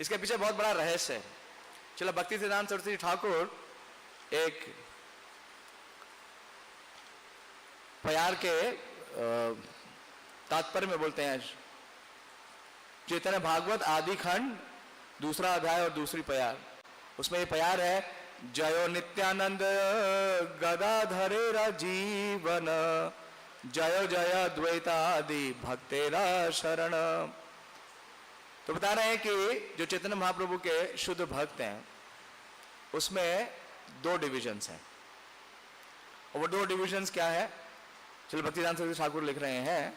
इसके पीछे बहुत बड़ा रहस्य है। श्रील भक्ति सिद्धांत सरस्वती ठाकुर एक प्यार के तात्पर्य में बोलते हैं, चैतन्य भागवत आदि खंड 2 अध्याय और 2 प्यार, उसमें ये प्यार है, जयो नित्यानंद गदाधरेरा जीवन, जयो जय द्वैतादि भक्तेरा शरण। तो बता रहे हैं कि जो चैतन्य महाप्रभु के शुद्ध भक्त हैं उसमें 2 डिविजन्स हैं। और वो 2 डिविजन्स क्या है? चलो भक्तिदान सरस्वती ठाकुर लिख रहे हैं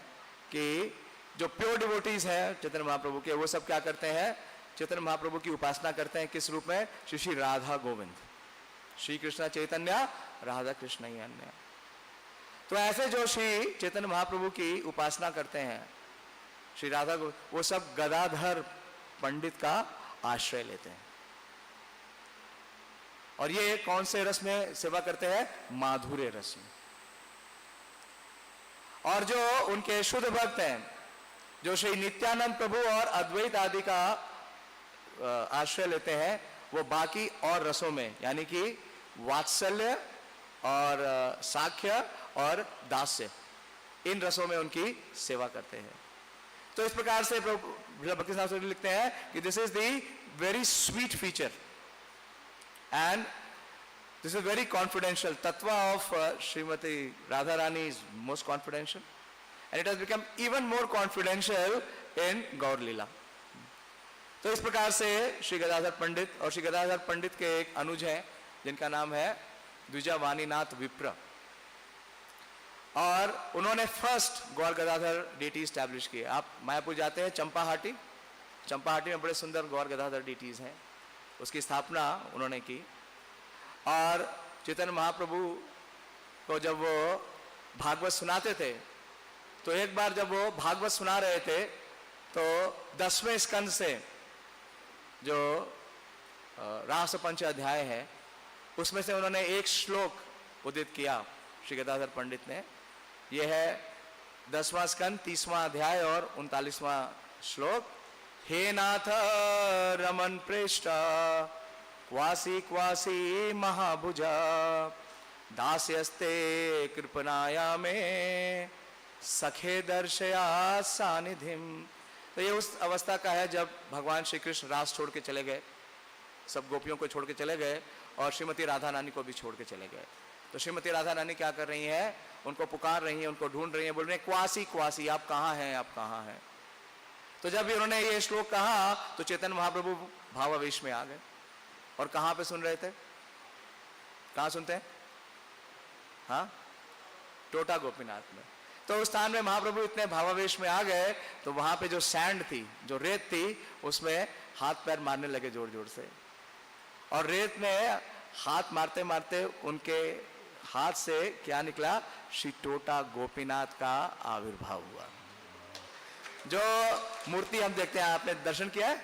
कि जो प्योर डिवोटीज हैं चैतन्य महाप्रभु के, वो सब क्या करते हैं? चैतन्य महाप्रभु की उपासना करते हैं। किस रूप में? श्री राधा गोविंद, श्री कृष्ण चैतन्य राधा कृष्ण ही अन्य। तो ऐसे जो श्री चैतन्य महाप्रभु की उपासना करते हैं श्री राधा गोविंद, वो सब गदाधर पंडित का आश्रय लेते हैं। और ये कौन से रस में सेवा करते हैं? माधुर्य रस में। और जो उनके शुद्ध भक्त हैं, जो श्री नित्यानंद प्रभु और अद्वैत आदि का आश्रय लेते हैं, वो बाकी और रसों में, यानी कि वात्सल्य और साख्य और दास्य, इन रसों में उनकी सेवा करते हैं। तो इस प्रकार से भक्ति साहब लिखते हैं कि this is the very sweet feature and this is very confidential. Tattva of Srimati Radharani is most confidential, and it has become even more confidential in Gaur Leela. तो इस प्रकार से श्री गदाधर पंडित और श्री गदाधर पंडित के एक अनुज हैं जिनका नाम है द्विजावानीनाथ विप्र, और उन्होंने फर्स्ट गौर गदाधर डीटी स्टैब्लिश किए। आप मायापुर जाते हैं, चंपाहाटी, चंपाहाटी में बड़े सुंदर गौर गदाधर डीटीज हैं, उसकी स्थापना उन्होंने की। और चैतन्य महाप्रभु को जब वो भागवत सुनाते थे तो एक बार जब वो भागवत सुना रहे थे तो 10वें स्कंद से जो रास पंच अध्याय है उसमें से उन्होंने एक श्लोक उदित किया श्री गदाधर पंडित ने। यह है 10वां स्कंद 30वां अध्याय और 39वां श्लोक। हे नाथ रमन प्रेष्ठ क्वासी क्वासी महाभुजा दास्यस्ते कृपणाया में सखे दर्शया सानिधिम। तो ये उस अवस्था का है जब भगवान श्री कृष्ण रास छोड़ के चले गए, सब गोपियों को छोड़ के चले गए और श्रीमती राधा रानी को भी छोड़ के चले गए। तो श्रीमती राधा रानी क्या कर रही हैं, उनको पुकार रही हैं, उनको ढूंढ रही हैं, बोल रही हैं क्वासी क्वासी आप कहाँ हैं, आप कहाँ हैं। तो जब उन्होंने ये श्लोक कहा तो चैतन्य महाप्रभु भावावेश में आ गए। और कहाँ पे सुन रहे थे, कहाँ सुनते हैं, हाँ टोटा गोपीनाथ में। तो उस स्थान में महाप्रभु इतने भावावेश में आ गए तो वहां पे जो सैंड थी, जो रेत थी, उसमें हाथ पैर मारने लगे जोर जोर से। और रेत में हाथ मारते मारते उनके हाथ से क्या निकला, श्री टोटा गोपीनाथ का आविर्भाव हुआ। जो मूर्ति हम देखते हैं, आपने दर्शन किया है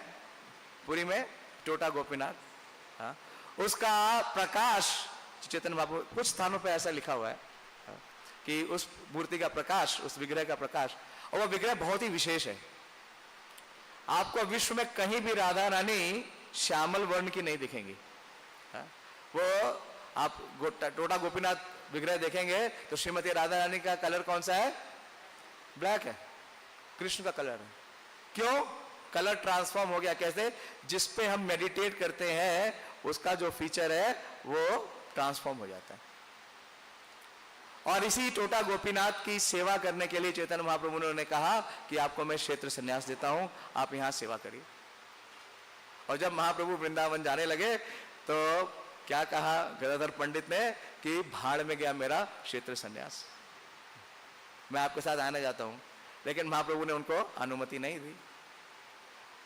पुरी में टोटा गोपीनाथ, हाँ, उसका प्रकाश चैतन्य महाप्रभु, कुछ स्थानों पे ऐसा लिखा हुआ है कि उस मूर्ति का प्रकाश, उस विग्रह का प्रकाश, और वह विग्रह बहुत ही विशेष है। आपको विश्व में कहीं भी राधा रानी श्यामल वर्ण की नहीं दिखेंगी। वो आप टोटा गोपीनाथ विग्रह देखेंगे तो श्रीमती राधा रानी का कलर कौन सा है, ब्लैक है, कृष्ण का कलर है। क्यों, कलर ट्रांसफॉर्म हो गया। कैसे, जिसपे हम मेडिटेट करते हैं उसका जो फीचर है वो ट्रांसफॉर्म हो जाता है। और इसी टोटा गोपीनाथ की सेवा करने के लिए चैतन्य महाप्रभु ने कहा कि आपको मैं क्षेत्र संन्यास देता हूं, आप यहां सेवा करिए। और जब महाप्रभु वृंदावन जाने लगे तो क्या कहा गदाधर पंडित ने कि भाड़ में गया मेरा क्षेत्र संन्यास, मैं आपके साथ आने जाता हूं। लेकिन महाप्रभु ने उनको अनुमति नहीं दी।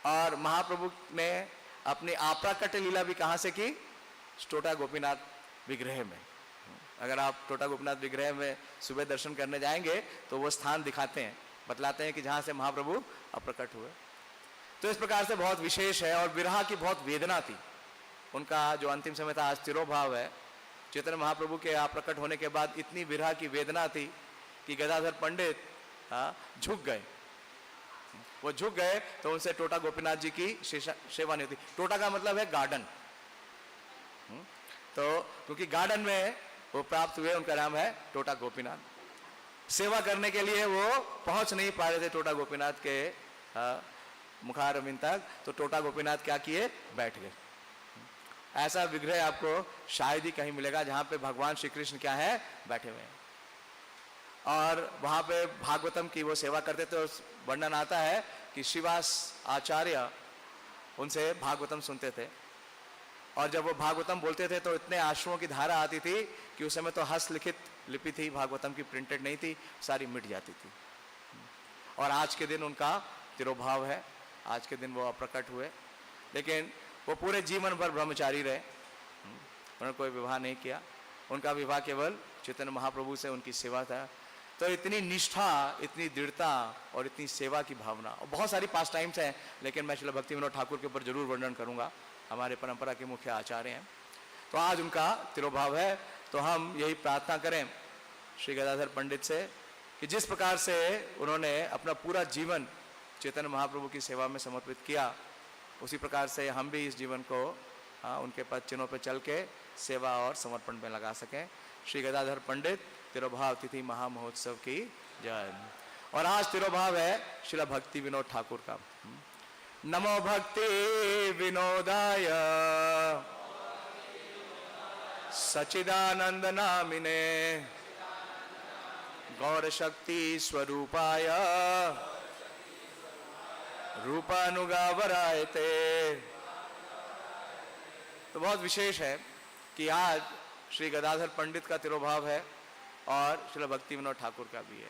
और महाप्रभु ने अपनी आप्राकट्य लीला भी कहां से की, टोटा गोपीनाथ विग्रह में। अगर आप टोटा गोपीनाथ विग्रह में सुबह दर्शन करने जाएंगे तो वो स्थान दिखाते हैं, बतलाते हैं कि जहां से महाप्रभु अप्रकट हुए। तो इस प्रकार से बहुत विशेष है। और विरह की बहुत वेदना थी, उनका जो अंतिम समय था, आज तिरोभाव है। चैतन्य महाप्रभु के अप्रकट होने के बाद इतनी विरह की वेदना थी कि गदाधर पंडित झुक गए। वो झुक गए तो उनसे टोटा गोपीनाथ जी की सेवा नहीं होती। टोटा का मतलब है गार्डन। तो क्योंकि गार्डन में वो प्राप्त हुए, उनका नाम है टोटा गोपीनाथ। सेवा करने के लिए वो पहुंच नहीं पा रहे थे टोटा गोपीनाथ के मुखारविंद तक। तो टोटा गोपीनाथ क्या किए, बैठ गए। ऐसा विग्रह आपको शायद ही कहीं मिलेगा जहां पे भगवान श्री कृष्ण क्या है, बैठे हुए हैं। और वहां पे भागवतम की वो सेवा करते थे। वर्णन आता है कि श्रीवास आचार्य उनसे भागवतम सुनते थे। और जब वो भागवतम बोलते थे तो इतने आंसुओं की धारा आती थी कि उस समय तो हस्तलिखित लिपि थी, भागवतम की प्रिंटेड नहीं थी, सारी मिट जाती थी। और आज के दिन उनका तिरोभाव है, आज के दिन वो अप्रकट हुए। लेकिन वो पूरे जीवन भर ब्रह्मचारी रहे, उन्होंने कोई विवाह नहीं किया। उनका विवाह केवल चैतन्य महाप्रभु से उनकी सेवा था। तो इतनी निष्ठा, इतनी दृढ़ता और इतनी सेवा की भावना। और बहुत सारी पास टाइम्स हैं, लेकिन मैं श्रील भक्ति विनोद ठाकुर के ऊपर जरूर वर्णन करूंगा, हमारे परंपरा के मुख्य आचार्य हैं। तो आज उनका तिरोभाव है। तो हम यही प्रार्थना करें श्री गदाधर पंडित से कि जिस प्रकार से उन्होंने अपना पूरा जीवन चैतन्य महाप्रभु की सेवा में समर्पित किया, उसी प्रकार से हम भी इस जीवन को उनके पद चिन्हों पर चल के सेवा और समर्पण में लगा सकें। श्री गदाधर पंडित तिरोभाव तिथि महामहोत्सव की जय। और आज तिरोभाव है श्रील भक्ति विनोद ठाकुर का। नमो भक्ति विनोदाय सचिदानंद नामिने गौर शक्ति स्वरूपाय रूपानुगावरायते। तो बहुत विशेष है कि आज श्री गदाधर पंडित का तिरोभाव है और श्रील भक्ति विनोद ठाकुर का भी है।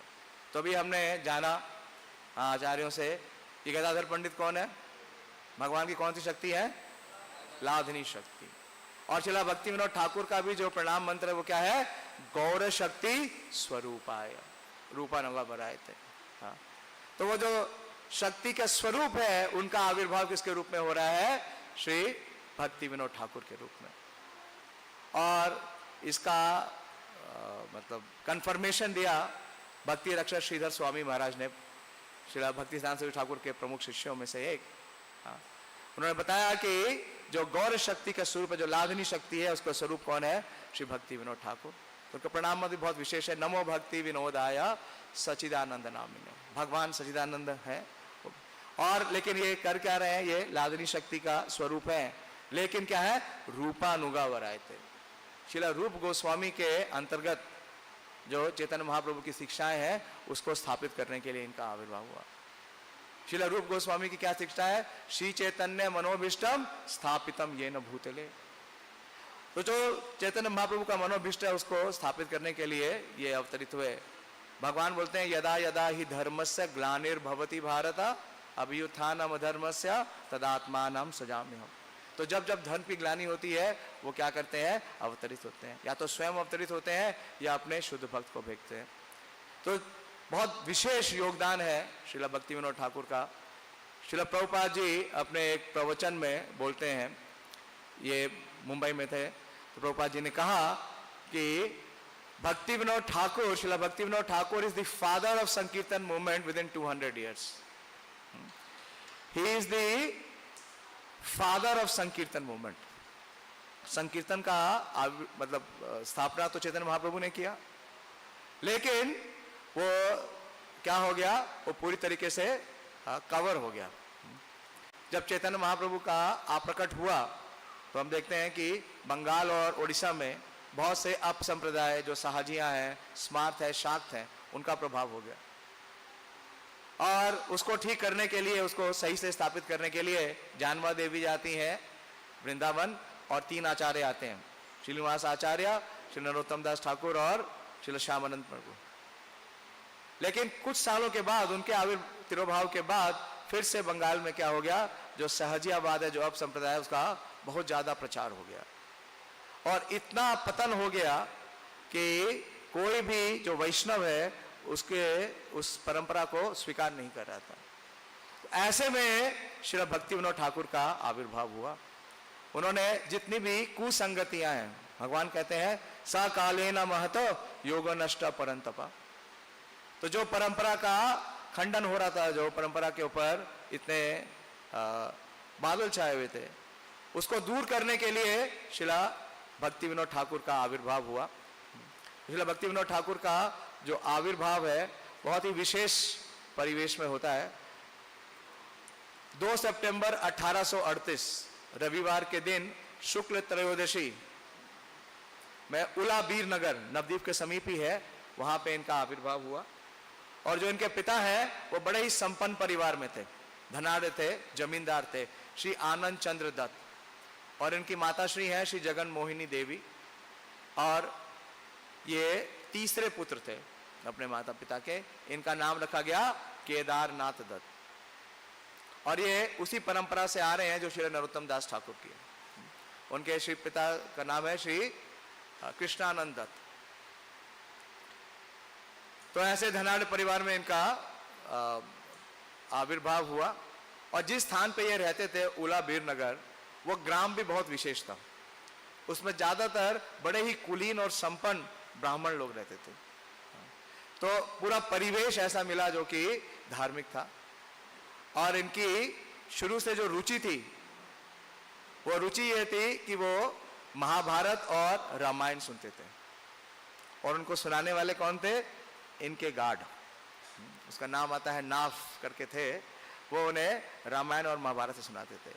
तो अभी हमने जाना आचार्यों से कि गदाधर पंडित कौन है, भगवान की कौन सी शक्ति है, लाधनी शक्ति। और श्रील भक्ति विनोद ठाकुर का भी जो प्रणाम मंत्र है वो क्या है, गौर शक्ति स्वरूपाय रूपानुगावरायते। हाँ, तो वो जो शक्ति का स्वरूप है उनका आविर्भाव किसके रूप में हो रहा है, श्री भक्ति विनोद ठाकुर के रूप में। और इसका मतलब कंफर्मेशन दिया भक्ति रक्षक श्रीधर स्वामी महाराज ने, श्रीला भक्ति सिद्धांत सरस्वती ठाकुर के प्रमुख शिष्यों में से एक, उन्होंने बताया कि जो गौर शक्ति का स्वरूप है, जो लाधनी शक्ति है, उसका स्वरूप कौन है? श्री भक्ति विनोद ठाकुर। तो उनका प्रणाम भी बहुत विशेष है। नमो भक्ति विनोदाय सचिदानंद नामिने, भगवान सचिदानंद है। और लेकिन ये कर क्या रहे हैं? ये लाधनी शक्ति का स्वरूप है, लेकिन क्या है? रूपानुगा वरायते। श्रीला रूप गोस्वामी के अंतर्गत जो चैतन्य महाप्रभु की शिक्षाएं हैं, उसको स्थापित करने के लिए इनका आविर्भाव हुआ। श्रीला रूप गोस्वामी की क्या शिक्षा है? श्री चैतन्य मनोभिष्टम स्थापितम येन भूतले। तो जो चैतन्य महाप्रभु का मनोभिष्ट है, उसको स्थापित करने के लिए ये अवतरित हुए। भगवान बोलते हैं यदा यदा ही धर्मस्य ग्लानिर्भवति भारत अभ्युत्थानम अधर्मस्य तदात्मानं सजाम्यहम्। तो जब जब धर्म की ग्लानि होती है, वो क्या करते हैं? अवतरित होते हैं। या तो स्वयं अवतरित होते हैं या अपने शुद्ध भक्त को भेजते हैं। तो बहुत विशेष योगदान है श्रीला भक्ति विनोद ठाकुर का। श्रीला प्रभुपाद जी अपने एक प्रवचन में बोलते हैं, ये मुंबई में थे, तो प्रभुपाद जी ने कहा कि भक्ति Vinod Thakur, Srila Bhakti Vinod Thakur is the father of sankirtan movement within 200 years। He is the father of sankirtan movement. संकीर्तन का मतलब स्थापना तो चैतन्य महाप्रभु ने किया, लेकिन वो क्या हो गया? वो पूरी तरीके से कवर हो गया। जब चैतन्य महाप्रभु का आप्रकट हुआ, तो हम देखते हैं कि बंगाल और उड़ीसा में बहुत से अप संप्रदाय, जो साहजियां हैं, स्मार्त है, शाक्त हैं, उनका प्रभाव हो गया। और उसको ठीक करने के लिए, उसको सही से स्थापित करने के लिए जानवा देवी जाती हैं वृंदावन, और 3 आचार्य आते हैं, श्रीनिवास आचार्य, श्री नरोत्तम दास ठाकुर और श्री श्यामानंद प्रभु। लेकिन कुछ सालों के बाद, उनके तिरोभाव के बाद, फिर से बंगाल में क्या हो गया? जो सहजियावाद है, जो अब संप्रदाय, उसका बहुत ज्यादा प्रचार हो गया, और इतना पतन हो गया कि कोई भी जो वैष्णव है, उस परंपरा को स्वीकार नहीं कर रहा था। तो ऐसे में श्री भक्ति विनोद ठाकुर का आविर्भाव हुआ। उन्होंने जितनी भी कुसंगतियां हैं, भगवान कहते हैं सकालेन महतो योग नष्ट परंतपा। तो जो परंपरा का खंडन हो रहा था, जो परंपरा के ऊपर इतने बादल छाए हुए थे, उसको दूर करने के लिए श्रीला भक्ति विनोद ठाकुर का आविर्भाव हुआ। श्रीला भक्ति विनोद ठाकुर का जो आविर्भाव है, बहुत ही विशेष परिवेश में होता है। 2 सितंबर 1838 रविवार के दिन शुक्ल त्रयोदशी में उलाबीर नगर, नवद्वीप के समीप ही है, वहां पे इनका आविर्भाव हुआ। और जो इनके पिता हैं, वो बड़े ही संपन्न परिवार में थे, धनाढ़ थे, जमींदार थे, श्री आनंद चंद्र दत्त। और इनकी माता श्री हैं श्री जगन मोहिनी देवी, और ये तीसरे पुत्र थे अपने माता पिता के। इनका नाम रखा गया केदारनाथ दत्त। और ये उसी परंपरा से आ रहे हैं जो श्री नरोत्तम दास ठाकुर की है। उनके श्री पिता का नाम है श्री कृष्णानंद दत्त। तो ऐसे धनाढ़ परिवार में इनका आविर्भाव हुआ। और जिस स्थान पे ये रहते थे, उलाबीर नगर, वो ग्राम भी बहुत विशेष था। उसमें ज्यादातर बड़े ही कुलीन और संपन्न ब्राह्मण लोग रहते थे। तो पूरा परिवेश ऐसा मिला जो कि धार्मिक था। और इनकी शुरू से जो रुचि थी, वो रुचि ये थी कि वो महाभारत और रामायण सुनते थे। और उनको सुनाने वाले कौन थे? इनके गार्ड, उसका नाम आता है नाफ करके थे, वो उन्हें रामायण और महाभारत से सुनाते थे।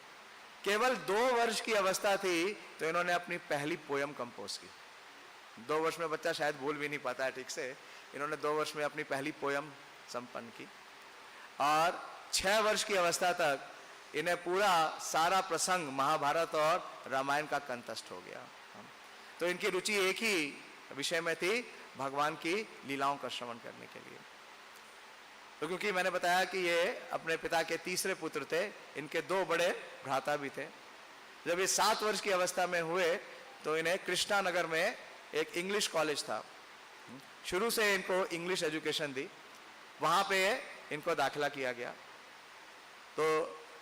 केवल 2 वर्ष की अवस्था थी तो इन्होंने अपनी पहली पोयम कंपोज की। 2 वर्ष में बच्चा शायद बोल भी नहीं पाता है ठीक से, इन्होंने 2 वर्ष में अपनी पहली पोयम संपन्न की। और 6 वर्ष की अवस्था तक इन्हें पूरा सारा प्रसंग महाभारत और रामायण का कंठस्थ हो गया। तो इनकी रुचि एक ही विषय में थी, भगवान की लीलाओं का श्रवण करने के लिए। तो क्योंकि मैंने बताया कि ये अपने पिता के तीसरे पुत्र थे, इनके 2 बड़े भ्राता भी थे। जब ये 7 वर्ष की अवस्था में हुए तो इन्हें कृष्णा नगर में एक इंग्लिश कॉलेज था, शुरू से इनको इंग्लिश एजुकेशन दी, वहां पे इनको दाखिला किया गया। तो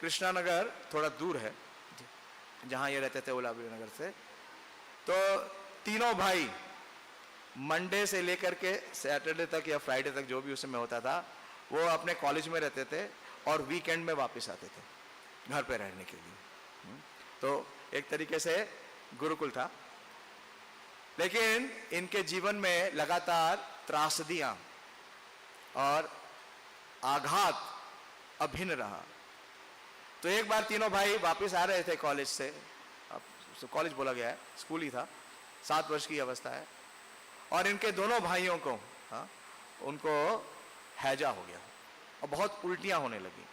कृष्णा नगर थोड़ा दूर है जहां ये रहते थे उलाबीर नगर से। तो तीनों भाई मंडे से लेकर के सैटरडे तक या फ्राइडे तक जो भी उस समय होता था, वो अपने कॉलेज में रहते थे और वीकेंड में वापस आते थे घर पे रहने के लिए। तो एक तरीके से गुरुकुल था। लेकिन इनके जीवन में लगातार त्रासदियां और आघात अभिन्न रहा। तो एक बार तीनों भाई वापस आ रहे थे कॉलेज से, अब कॉलेज बोला गया है, स्कूल ही था, 7 वर्ष की अवस्था है, और इनके दोनों भाइयों को उनको हैजा हो गया और बहुत उल्टियां होने लगी,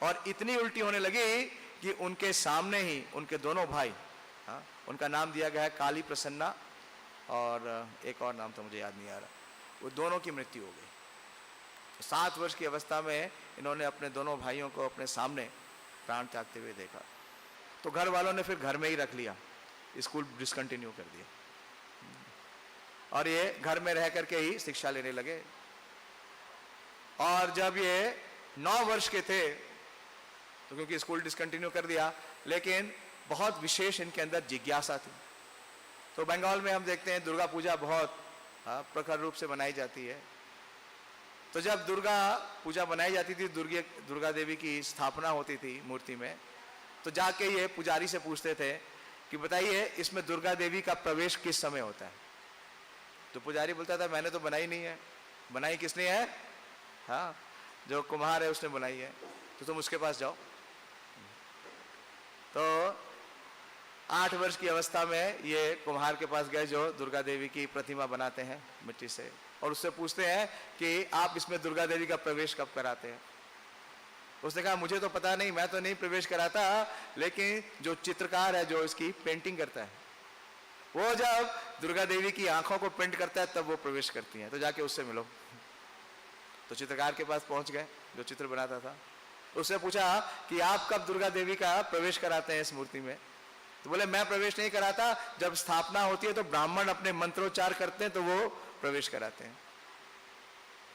और इतनी उल्टी होने लगी कि उनके सामने ही उनके दोनों भाई, उनका नाम दिया गया है काली प्रसन्ना, और एक और नाम तो मुझे याद नहीं आ रहा, वो दोनों की मृत्यु हो गई। 7 वर्ष की अवस्था में इन्होंने अपने दोनों भाइयों को अपने सामने प्राण त्यागते हुए देखा। तो घर वालों ने फिर घर में ही रख लिया, स्कूल डिसकंटिन्यू कर दिया, और ये घर में रह करके ही शिक्षा लेने लगे। और जब ये 9 वर्ष के थे, तो क्योंकि स्कूल डिसकंटिन्यू कर दिया, लेकिन बहुत विशेष इनके अंदर जिज्ञासा थी। तो बंगाल में हम देखते हैं दुर्गा पूजा बहुत प्रखर रूप से मनाई जाती है। तो जब दुर्गा पूजा बनाई जाती थी, दुर्गा देवी की स्थापना होती थी मूर्ति में, तो जाके ये पुजारी से पूछते थे कि बताइए इसमें दुर्गा देवी का प्रवेश किस समय होता है। तो पुजारी बोलता था मैंने तो बनाई नहीं है। बनाई किसने है? हाँ, जो कुम्हार है उसने बनाई है, तो तुम उसके पास जाओ। तो 8 वर्ष की अवस्था में ये कुम्हार के पास गए जो दुर्गा देवी की प्रतिमा बनाते हैं मिट्टी से, और उससे पूछते हैं कि आप इसमें दुर्गा देवी का प्रवेश कब कराते हैं। उसने कहा मुझे तो पता नहीं, मैं तो नहीं प्रवेश कराता, लेकिन जो चित्रकार है जो इसकी पेंटिंग करता है, वो जब दुर्गा देवी की आंखों को पेंट करता है तब वो प्रवेश करती हैं, तो जाके उससे मिलो। तो चित्रकार के पास पहुंच गए जो चित्र बनाता था। उससे पूछा कि आप कब दुर्गा देवी का प्रवेश कराते हैं इस मूर्ति में। तो बोले मैं प्रवेश नहीं कराता, जब स्थापना होती है तो ब्राह्मण अपने मंत्रोच्चार करते हैं तो वो प्रवेश कराते हैं।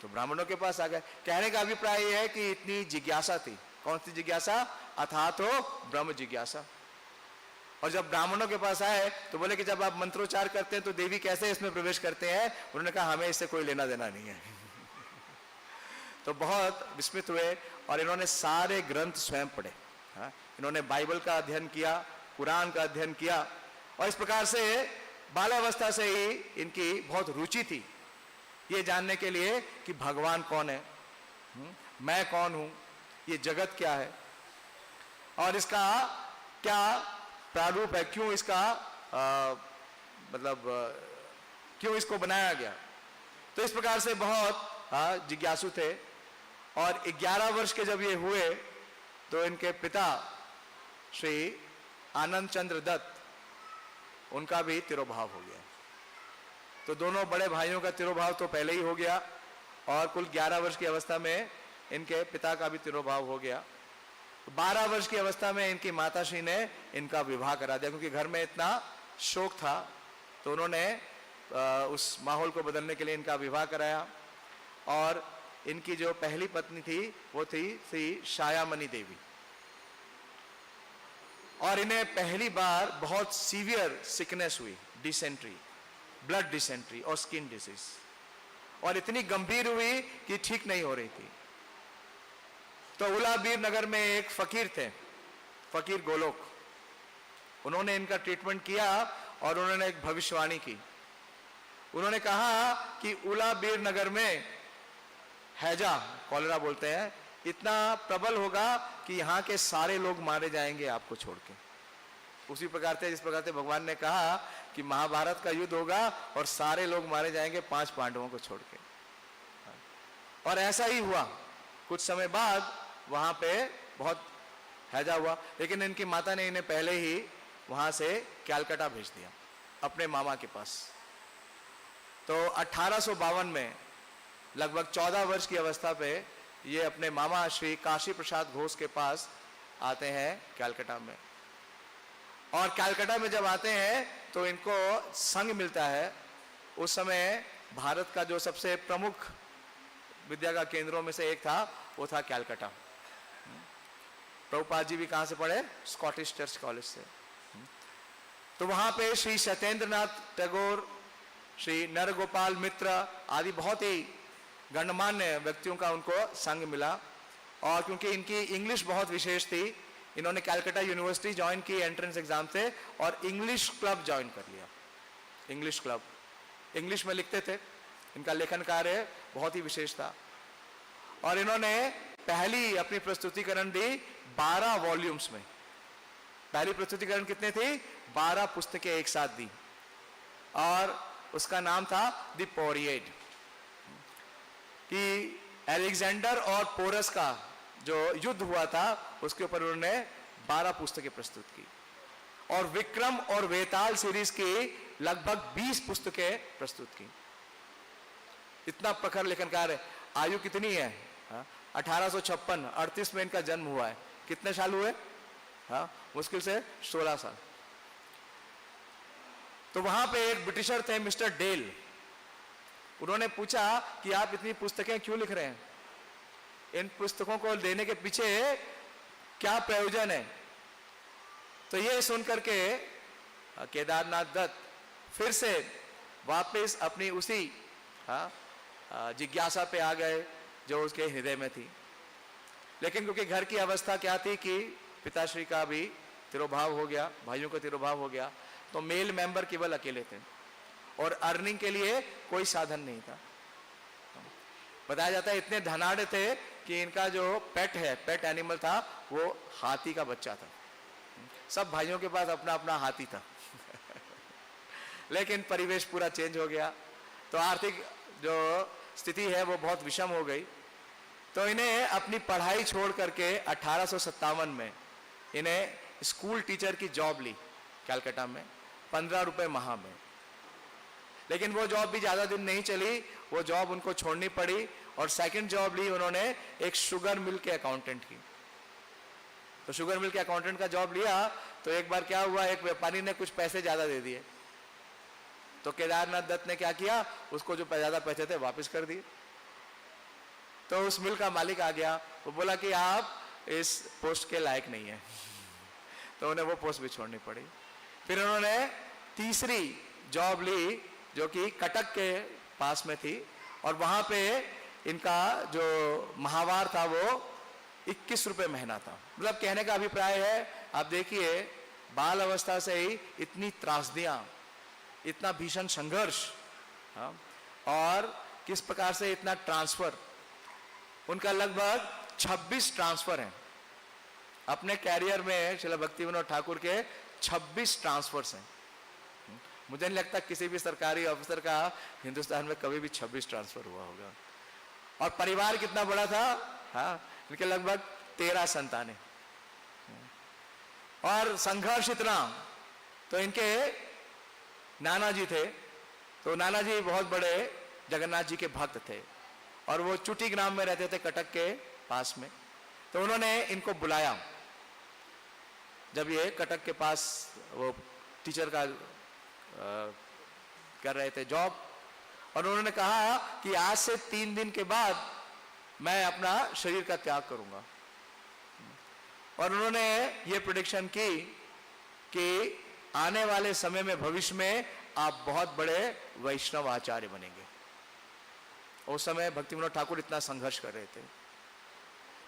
तो ब्राह्मणों के पास आ गए। कहने का अभिप्राय यह है कि इतनी जिज्ञासा थी। कौन सी जिज्ञासा? अथातो ब्रह्म जिज्ञासा। और जब ब्राह्मणों के पास आए तो बोले कि जब आप मंत्रोच्चार करते हैं तो देवी कैसे इसमें प्रवेश करते हैं। उन्होंने कहा हमें इससे कोई लेना देना नहीं है। तो बहुत विस्मित हुए और इन्होंने सारे ग्रंथ स्वयं पढ़े। इन्होंने बाइबल का अध्ययन किया, कुरान का अध्ययन किया, और इस प्रकार से बाल्यावस्था से ही इनकी बहुत रुचि थी ये जानने के लिए कि भगवान कौन है, मैं कौन हूं, ये जगत क्या है और इसका क्या प्रारूप है, क्यों इसका क्यों इसको बनाया गया। तो इस प्रकार से बहुत जिज्ञासु थे। और 11 वर्ष के जब ये हुए तो इनके पिता श्री आनंद चंद्र दत्त, उनका भी तिरोभाव हो गया। तो दोनों बड़े भाइयों का तिरोभाव तो पहले ही हो गया, और कुल 11 वर्ष की अवस्था में इनके पिता का भी तिरोभाव हो गया। 12 वर्ष की अवस्था में इनकी माताश्री ने इनका विवाह करा दिया, क्योंकि घर में इतना शोक था। तो उन्होंने उस माहौल को बदलने के लिए इनका विवाह कराया। और इनकी जो पहली पत्नी थी वो थी श्री शायामणि देवी, और इन्हें पहली बार बहुत सीवियर सिकनेस हुई, डिसेंट्री, ब्लड डिसेंट्री और स्किन डिसीज, और इतनी गंभीर हुई कि ठीक नहीं हो रही थी। तो उलाबीर नगर में एक फकीर थे, फकीर गोलोक, उन्होंने इनका ट्रीटमेंट किया और उन्होंने एक भविष्यवाणी की। उन्होंने कहा कि उलाबीर नगर में हैजा, कॉलेरा बोलते हैं, इतना प्रबल होगा कि यहाँ के सारे लोग मारे जाएंगे आपको छोड़ के। उसी प्रकार से जिस प्रकार से भगवान ने कहा कि महाभारत का युद्ध होगा और सारे लोग मारे जाएंगे 5 पांडवों को छोड़ के। और ऐसा ही हुआ। कुछ समय बाद वहां पे बहुत हैजा हुआ, लेकिन इनकी माता ने इन्हें पहले ही वहां से कैलकाटा भेज दिया अपने मामा के पास। तो 1852 में लगभग 14 वर्ष की अवस्था पे ये अपने मामा श्री काशी प्रसाद घोष के पास आते हैं कैलकाटा में। और कैलकाटा में जब आते हैं तो इनको संघ मिलता है। उस समय भारत का जो सबसे प्रमुख विद्या का केंद्रों में से एक था वो था कैलकाटा। प्रभुपाद जी भी कहाँ से पढ़े? स्कॉटिश चर्च कॉलेज से। तो वहां पे श्री सत्येंद्रनाथ टैगोर श्री नरगोपाल मित्र आदि बहुत ही गणमान्य व्यक्तियों का उनको संग मिला। और क्योंकि इनकी इंग्लिश बहुत विशेष थी, इन्होंने कैलकाटा यूनिवर्सिटी ज्वाइन की एंट्रेंस एग्जाम से और इंग्लिश क्लब ज्वाइन कर लिया। इंग्लिश क्लब, इंग्लिश में लिखते थे, इनका लेखन कार्य बहुत ही विशेष था। और इन्होंने पहली अपनी प्रस्तुतिकरण दी 12 वॉल्यूम्स में। पहली प्रस्तुतिकरण कितने थी? 12 पुस्तकें एक साथ दी और उसका नाम था द पोरियड, कि अलेक्जेंडर और पोरस का जो युद्ध हुआ था उसके ऊपर उन्होंने 12 पुस्तकें प्रस्तुत की। और विक्रम और वेताल सीरीज की लगभग 20 पुस्तकें प्रस्तुत की। इतना प्रखर लेखनकार है। आयु कितनी है? 1856, 38 में इनका जन्म हुआ है। कितने साल हुए? मुश्किल से 16 साल। तो वहां पे एक ब्रिटिशर थे मिस्टर डेल, उन्होंने पूछा कि आप इतनी पुस्तकें क्यों लिख रहे हैं, इन पुस्तकों को देने के पीछे क्या प्रयोजन है? तो ये सुनकर के केदारनाथ दत्त फिर से वापस अपनी उसी जिज्ञासा पे आ गए जो उसके हृदय में थी। लेकिन क्योंकि घर की अवस्था क्या थी कि पिताश्री का भी तिरोभाव हो गया, भाइयों का तिरोभाव हो गया, तो मेल मेंबर केवल अकेले थे और अर्निंग के लिए कोई साधन नहीं था। बताया जाता है इतने धनाढ़ थे कि इनका जो पेट है, पेट एनिमल था, वो हाथी का बच्चा था। सब भाइयों के पास अपना अपना हाथी था। लेकिन परिवेश पूरा चेंज हो गया, तो आर्थिक जो स्थिति है वो बहुत विषम हो गई। तो इन्हें अपनी पढ़ाई छोड़ करके 1857 में इन्हें स्कूल टीचर की जॉब ली कलकत्ता में, 15 रुपए माह में। लेकिन वो जॉब भी ज्यादा दिन नहीं चली, वो जॉब उनको छोड़नी पड़ी और सेकंड जॉब ली उन्होंने एक शुगर मिल के अकाउंटेंट की। तो शुगर मिल के अकाउंटेंट का जॉब लिया तो एक बार क्या हुआ, एक व्यापारी ने कुछ पैसे ज्यादा दे दिए। तो केदारनाथ दत्त ने क्या किया, उसको जो ज्यादा पैसे थे वापस कर दिए। तो उस मिल का मालिक आ गया, वो बोला कि आप इस पोस्ट के लायक नहीं है। तो उन्हें वो पोस्ट भी छोड़नी पड़ी। फिर उन्होंने तीसरी जॉब ली जो कि कटक के पास में थी और वहां पे इनका जो माहवार था वो 21 रुपए महीना था। मतलब कहने का अभिप्राय है, आप देखिए बाल अवस्था से ही इतनी त्रासदियां, इतना भीषण संघर्ष, और किस प्रकार से इतना ट्रांसफर। उनका लगभग 26 ट्रांसफर हैं अपने कैरियर में। श्रील भक्ति विनोद ठाकुर के 26 ट्रांसफर्स हैं। मुझे नहीं लगता किसी भी सरकारी ऑफिसर का हिंदुस्तान में कभी भी 26 ट्रांसफर हुआ होगा। और परिवार कितना बड़ा था, इनके लगभग 13 संतानें। और संघर्ष इतना, तो इनके नाना जी थे, तो नाना जी बहुत बड़े जगन्नाथ जी के भक्त थे और वो चुटी ग्राम में रहते थे कटक के पास में। तो उन्होंने इनको बुलाया जब ये कटक के पास वो टीचर का कर रहे थे जॉब, और उन्होंने कहा कि आज से 3 दिन के बाद मैं अपना शरीर का त्याग करूंगा। और उन्होंने ये प्रेडिक्शन की कि आने वाले समय में, भविष्य में आप बहुत बड़े वैष्णव आचार्य बनेंगे। उस समय भक्ति विनोद ठाकुर इतना संघर्ष कर रहे थे।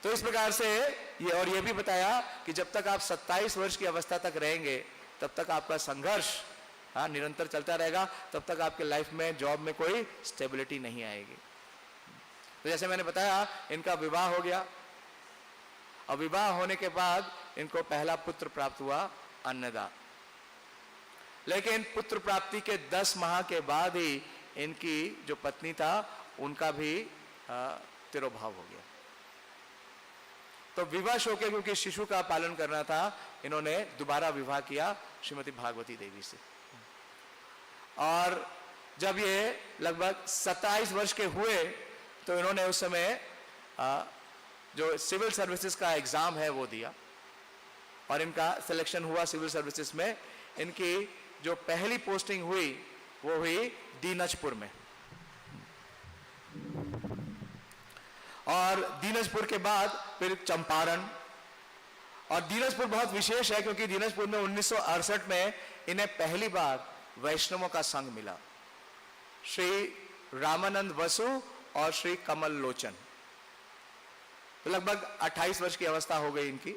तो इस प्रकार से ये, और ये भी बताया कि जब तक आप 27 वर्ष की अवस्था तक रहेंगे तब तक आपका संघर्ष निरंतर चलता रहेगा, तब तक आपके लाइफ में, जॉब में कोई स्टेबिलिटी नहीं आएगी। तो जैसे मैंने बताया इनका विवाह हो गया और विवाह होने के बाद इनको पहला पुत्र प्राप्त हुआ, अन्नदा। लेकिन पुत्र प्राप्ति के 10 माह के बाद ही इनकी जो पत्नी था उनका भी तिरोभाव हो गया। तो विवश होकर, क्योंकि शिशु का पालन करना था, इन्होंने दोबारा विवाह किया श्रीमती भागवती देवी से। और जब ये लगभग 27 वर्ष के हुए तो इन्होंने उस समय जो सिविल सर्विसेज का एग्जाम है वो दिया और इनका सिलेक्शन हुआ सिविल सर्विसेज में। इनकी जो पहली पोस्टिंग हुई वो हुई दीनजपुर में, और दीनजपुर के बाद फिर चंपारण। और दीनजपुर बहुत विशेष है क्योंकि दीनजपुर में 1968 में इन्हें पहली बार वैष्णवों का संघ मिला। श्री रामानंद वसु और श्री कमल लोचन। तो लगभग 28 वर्ष की अवस्था हो गई इनकी।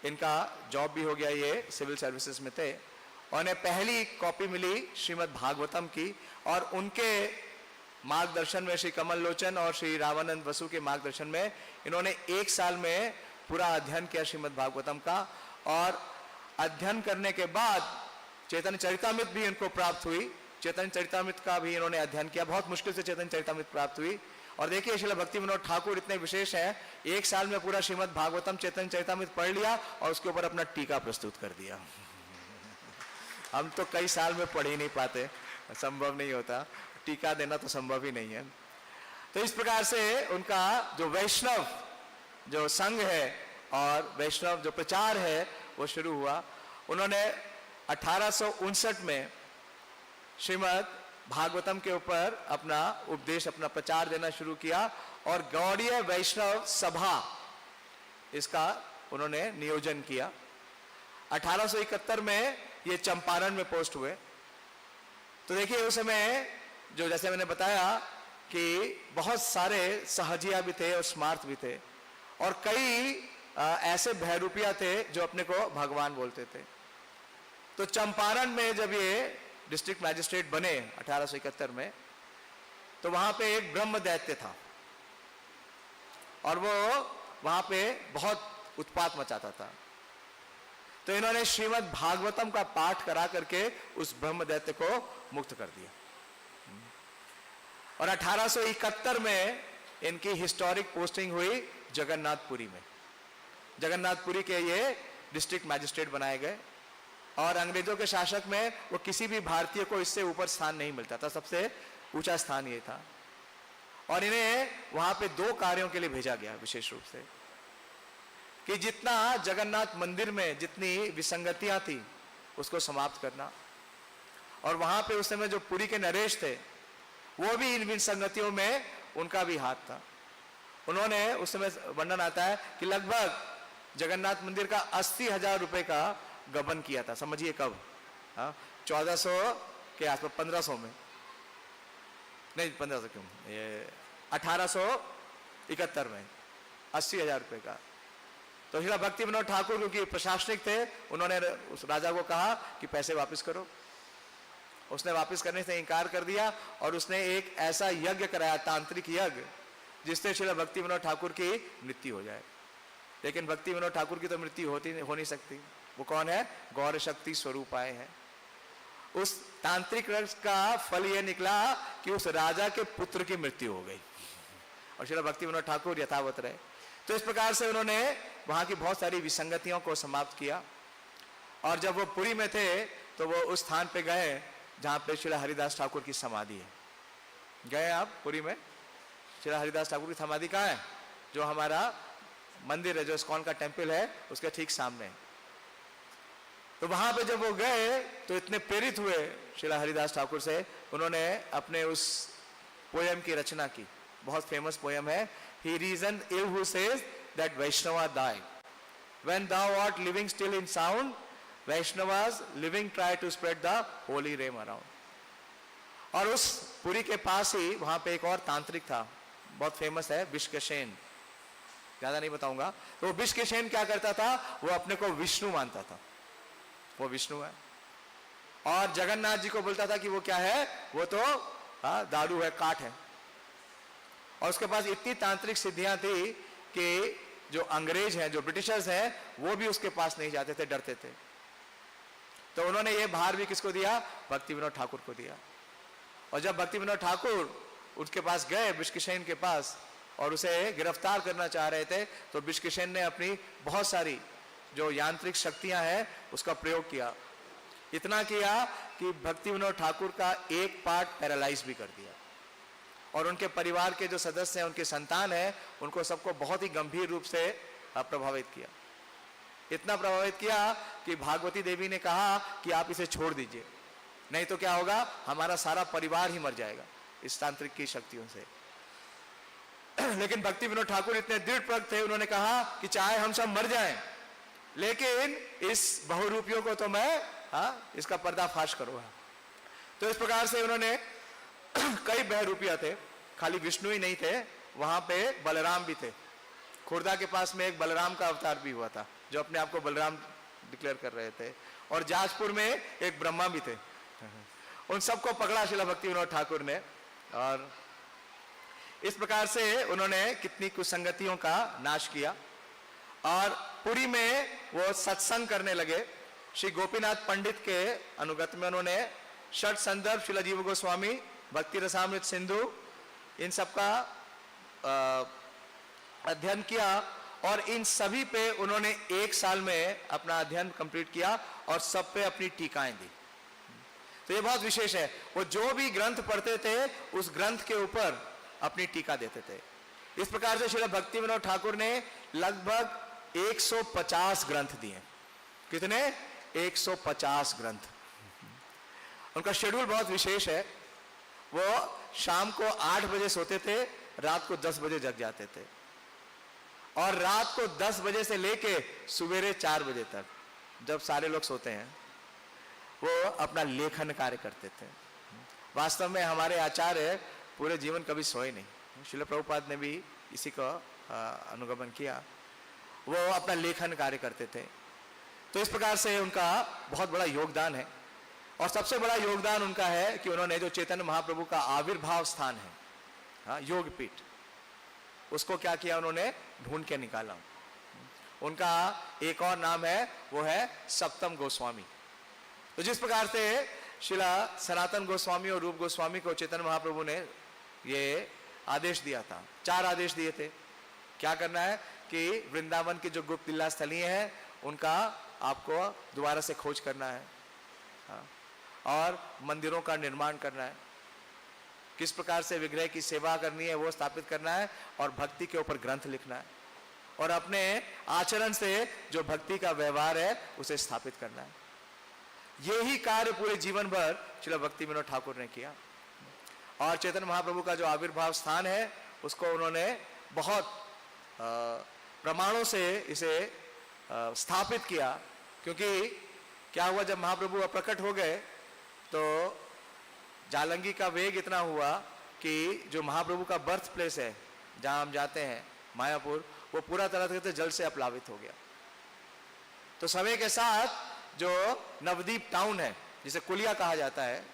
इनका जॉब भी हो गया, ये सिविल सर्विसेज में थे, और उन्हें पहली कॉपी मिली श्रीमद् भागवतम की, और उनके मार्गदर्शन में, श्री कमल लोचन और श्री रामानंद वसु के मार्गदर्शन में, इन्होंने 1 साल में पूरा अध्ययन किया श्रीमद् भागवतम का। और अध्ययन करने के बाद चैतन्य चरितामृत भी इनको प्राप्त हुई। चैतन्य चरितामृत का भी इन्होंने अध्ययन किया, बहुत मुश्किल से चैतन्य चरितामृत प्राप्त हुई। और देखिए श्रील भक्ति विनोद ठाकुर इतने विशेष हैं, 1 साल में पूरा श्रीमद् भागवतम चैतन्य चरितामृत पढ़ लिया और उसके ऊपर अपना टीका प्रस्तुत कर दिया। हम तो कई साल में पढ़ ही नहीं पाते, संभव नहीं होता, टीका देना तो संभव ही नहीं है। तो इस प्रकार से उनका जो वैष्णव जो संघ है और वैष्णव जो प्रचार है वो शुरू हुआ। उन्होंने 1859 में श्रीमद् भागवतम के ऊपर अपना उपदेश, अपना प्रचार देना शुरू किया, और गौड़ीय वैष्णव सभा इसका उन्होंने नियोजन किया। 1871 में ये चंपारण में पोस्ट हुए। तो देखिए उस समय जो, जैसे मैंने बताया कि बहुत सारे सहजिया भी थे और स्मार्थ भी थे, और कई ऐसे भैरूपिया थे जो अपने को भगवान बोलते थे। तो चंपारण में जब ये डिस्ट्रिक्ट मैजिस्ट्रेट बने 1871 में, तो वहां पे एक ब्रह्म दैत्य था, और वो वहां पे बहुत उत्पात मचाता था। तो इन्होंने श्रीमद् भागवतम का पाठ करा करके उस ब्रह्म दैत्य को मुक्त कर दिया। और 1871 में इनकी हिस्टोरिक पोस्टिंग हुई जगन्नाथपुरी में। जगन्नाथपुरी के ये डिस्ट्रिक्ट मैजिस्ट्रेट बनाए गए, और अंग्रेजों के शासक में वो किसी भी भारतीय को इससे ऊपर स्थान नहीं मिलता था, सबसे ऊंचा स्थान ये था। और इन्हें वहां पे 2 कार्यों के लिए भेजा गया विशेष रूप से, कि जितना जगन्नाथ मंदिर में जितनी विसंगतियां थी उसको समाप्त करना, और वहां पे उस समय जो पुरी के नरेश थे वो भी इन विसंगतियों में उनका भी हाथ था। उन्होंने उस समय वर्णन आता है कि लगभग जगन्नाथ मंदिर का 80,000 रुपए का गबन किया था। समझिए कब, 1400 के आसपास, 1500 में नहीं, 1500 क्यों, ये 1871 में 80,000 रुपए का। तो श्री भक्ति विनोद ठाकुर क्योंकि प्रशासनिक थे, उन्होंने उस राजा को कहा कि पैसे वापस करो। उसने वापस करने से इनकार कर दिया, और उसने एक ऐसा यज्ञ कराया, तांत्रिक यज्ञ, जिससे श्री भक्ति विनोद ठाकुर की मृत्यु हो जाए। लेकिन भक्ति विनोद ठाकुर की तो मृत्यु हो नहीं सकती। वो कौन है? गौर शक्ति स्वरूप आए हैं। उस तांत्रिक रस का फल यह निकला कि उस राजा के पुत्र की मृत्यु हो गई, और श्री भक्ति विनोद ठाकुर यथावत रहे। तो इस प्रकार से उन्होंने वहां की बहुत सारी विसंगतियों को समाप्त किया। और जब वो पुरी में थे तो वो उस स्थान पे गए जहां पे श्री हरिदास ठाकुर की समाधि है। गए आप पुरी में? श्री हरिदास ठाकुर की समाधि कहाँ है? जो हमारा मंदिर है, जो इस्कॉन का टेम्पल है, उसके ठीक सामने। तो वहां पे जब वो गए तो इतने प्रेरित हुए श्री हरिदास ठाकुर से, उन्होंने अपने उस पोयम की रचना की। बहुत फेमस पोयम है, He reasoned ill who says that Vaishnava die. When thou art living still in sound, Vaishnavas living try to spread the holy name around. और उस पुरी के पास ही वहां पे एक और तांत्रिक था, बहुत फेमस है, विश्वकेशेन, ज्यादा नहीं बताऊंगा। तो विश्वकेशेन क्या करता था? वो अपने को विष्णु मानता था, वो विष्णु है, और जगन्नाथ जी को बोलता था कि वो क्या है? वो तो दारू है, काठ है। और उसके पास इतनी तांत्रिक सिद्धियां थी कि जो अंग्रेज हैं, जो ब्रिटिशर्स हैं, वो भी उसके पास नहीं जाते थे, डरते थे। तो उन्होंने ये भार भी किसको दिया? भक्ति विनोद ठाकुर को दिया। और जब भक्ति विनोद ठाकुर उसके पास गए, विश्वकेशेन के पास, और उसे गिरफ्तार करना चाह रहे थे, तो विश्वकेशेन ने अपनी बहुत सारी जो यांत्रिक शक्तियां हैं उसका प्रयोग किया। इतना किया कि भक्ति विनोद ठाकुर का एक पार्ट पैरालाइज भी कर दिया, और उनके परिवार के जो सदस्य हैं, उनके संतान हैं, उनको सबको बहुत ही गंभीर रूप से प्रभावित किया। इतना प्रभावित किया कि भागवती देवी ने कहा कि आप इसे छोड़ दीजिए, नहीं तो क्या होगा, हमारा सारा परिवार ही मर जाएगा इस तांत्रिक की शक्तियों से। लेकिन भक्ति विनोद ठाकुर इतने दृढ़ प्रज्ञ थे, उन्होंने कहा कि चाहे हम सब मर जाएं, लेकिन इस बहुरूपियों को तो मैं इसका पर्दाफाश करूंगा। तो इस प्रकार से उन्होंने कई बहरूपिया थे, खाली विष्णु ही नहीं थे, वहां पे बलराम भी थे। खुर्दा के पास में एक बलराम का अवतार भी हुआ था, जो अपने आप को बलराम डिक्लेयर कर रहे थे। और जाजपुर में एक ब्रह्मा भी थे। उन सबको पकड़ा श्रील भक्ति विनोद ठाकुर ने, और इस प्रकार से उन्होंने कितनी कुसंगतियों का नाश किया। और पुरी में वो सत्संग करने लगे। श्री गोपीनाथ पंडित के अनुगत में उन्होंने षट संदर्भ, श्रील जीव गोस्वामी, भक्ति रसामृत सिंधु, इन सब का अध्ययन किया। और इन सभी पे उन्होंने 1 साल में अपना अध्ययन कंप्लीट किया और सब पे अपनी टीकाएं दी। तो ये बहुत विशेष है। वो जो भी ग्रंथ पढ़ते थे उस ग्रंथ के ऊपर अपनी टीका देते थे। इस प्रकार से श्रील भक्ति विनोद ठाकुर ने लगभग 150 ग्रंथ दिए। कितने? 150 ग्रंथ। उनका शेड्यूल बहुत विशेष है। वो शाम को 8 बजे सोते थे, रात को 10 बजे जग जाते थे, और रात को 10 बजे से लेके सवेरे 4 बजे तक, जब सारे लोग सोते हैं, वो अपना लेखन कार्य करते थे। वास्तव में हमारे आचार्य पूरे जीवन कभी सोए नहीं। श्रील प्रभुपाद ने भी इसी का अनुगमन किया। वो अपना लेखन कार्य करते थे। तो इस प्रकार से उनका बहुत बड़ा योगदान है। और सबसे बड़ा योगदान उनका है कि उन्होंने जो चैतन्य महाप्रभु का आविर्भाव स्थान है, हाँ, योगपीठ, उसको क्या किया? उन्होंने ढूंढ के निकाला। उनका एक और नाम है, वो है सप्तम गोस्वामी। तो जिस प्रकार से शिला सनातन गोस्वामी और रूप गोस्वामी को चैतन्य महाप्रभु ने ये आदेश दिया था, 4 आदेश दिए थे। क्या करना है कि वृंदावन की जो गुप्त लीला स्थली है उनका आपको दोबारा से खोज करना है, हाँ, और मंदिरों का निर्माण करना है, किस प्रकार से विग्रह की सेवा करनी है वो स्थापित करना है, और भक्ति के ऊपर ग्रंथ लिखना है, और अपने आचरण से जो भक्ति का व्यवहार है उसे स्थापित करना है। यही कार्य पूरे जीवन भर श्रील भक्ति विनोद ठाकुर ने किया। और चैतन्य महाप्रभु का जो आविर्भाव स्थान है उसको उन्होंने बहुत प्रमाणों से इसे स्थापित किया। क्योंकि क्या हुआ, जब महाप्रभु प्रकट हो गए तो जालंगी का वेग इतना हुआ कि जो महाप्रभु का बर्थ प्लेस है, जहां हम जाते हैं मायापुर, वो पूरा तरह से जल से अपलावित हो गया। तो समय के साथ जो नवदीप टाउन है, जिसे कुलिया कहा जाता है,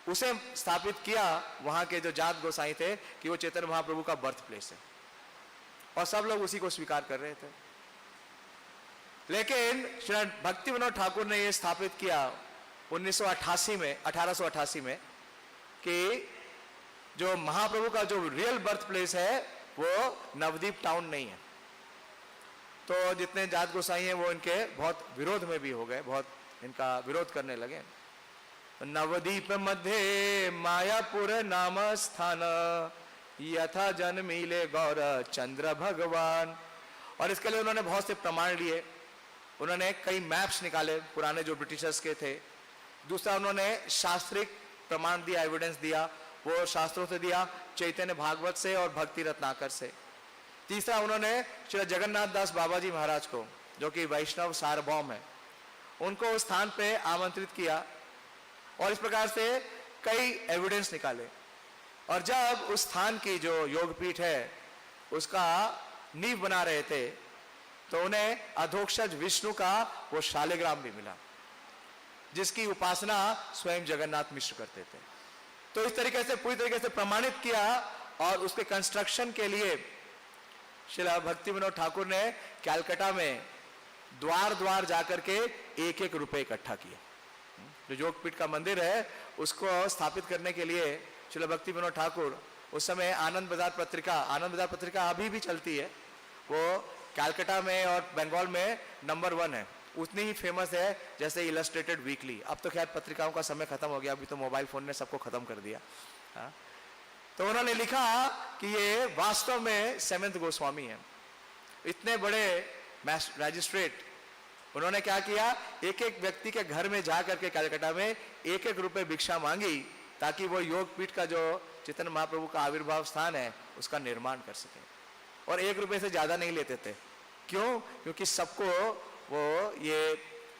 उसे स्थापित किया वहां के जो जात गोसाई थे कि वो चैतन्य महाप्रभु का बर्थ प्लेस है, और सब लोग उसी को स्वीकार कर रहे थे। लेकिन श्री भक्ति विनोद ठाकुर ने यह स्थापित किया 1888 में कि जो महाप्रभु का जो रियल बर्थ प्लेस है वो नवदीप टाउन नहीं है। तो जितने जात गोसाई हैं वो इनके बहुत विरोध में भी हो गए, बहुत इनका विरोध करने लगे। नवदीप मध्य मायापुर नाम स्थान, यथा जन्मीले गौर चंद्र भगवान। और इसके लिए उन्होंने बहुत से प्रमाण लिए। उन्होंने कई मैप्स निकाले पुराने जो ब्रिटिशर्स के थे। दूसरा, उन्होंने शास्त्रिक प्रमाण दिया, एविडेंस दिया, वो शास्त्रों से दिया, चैतन्य भागवत से और भक्ति रत्नाकर से। तीसरा, उन्होंने श्री जगन्नाथ दास बाबा जी महाराज को, जो कि वैष्णव सार्वभौम है, उनको उस स्थान पे आमंत्रित किया, और इस प्रकार से कई एविडेंस निकाले। और जब उस स्थान की जो योगपीठ है उसका नींव बना रहे थे तो उन्हें अधोक्षज विष्णु का वो शालिग्राम भी मिला, जिसकी उपासना स्वयं जगन्नाथ मिश्र करते थे। तो इस तरीके से पूरी तरीके से प्रमाणित किया, और उसके कंस्ट्रक्शन के लिए श्रील भक्ति विनोद ठाकुर ने कैलकाटा में द्वार द्वार जाकर के 1-1 रुपए इकट्ठा किए। जो योगपीठ का मंदिर है उसको स्थापित करने के लिए श्रील भक्ति विनोद ठाकुर, उस समय आनंद बाजार पत्रिका अभी भी चलती है, वो कैलकाटा में और बंगाल में नंबर 1 है, उतनी ही फेमस है जैसे इलस्ट्रेटेड वीकली। अब तो खैर पत्रिकाओं का समय खत्म हो गया, अभी तो मोबाइल फोन ने सबको खत्म कर दिया। हाँ? तो उन्होंने लिखा कि ये वास्तव में 7th गोस्वामी है। इतने बड़े मैजिस्ट्रेट, उन्होंने क्या किया, एक एक व्यक्ति के घर में जा करके कैलकाटा में 1-1 रुपए भिक्षा मांगी, ताकि वो योगपीठ का जो चैतन्य महाप्रभु का आविर्भाव स्थान है उसका निर्माण कर सके। और 1 रुपए से ज्यादा नहीं लेते थे। क्यों? क्योंकि सबको वो ये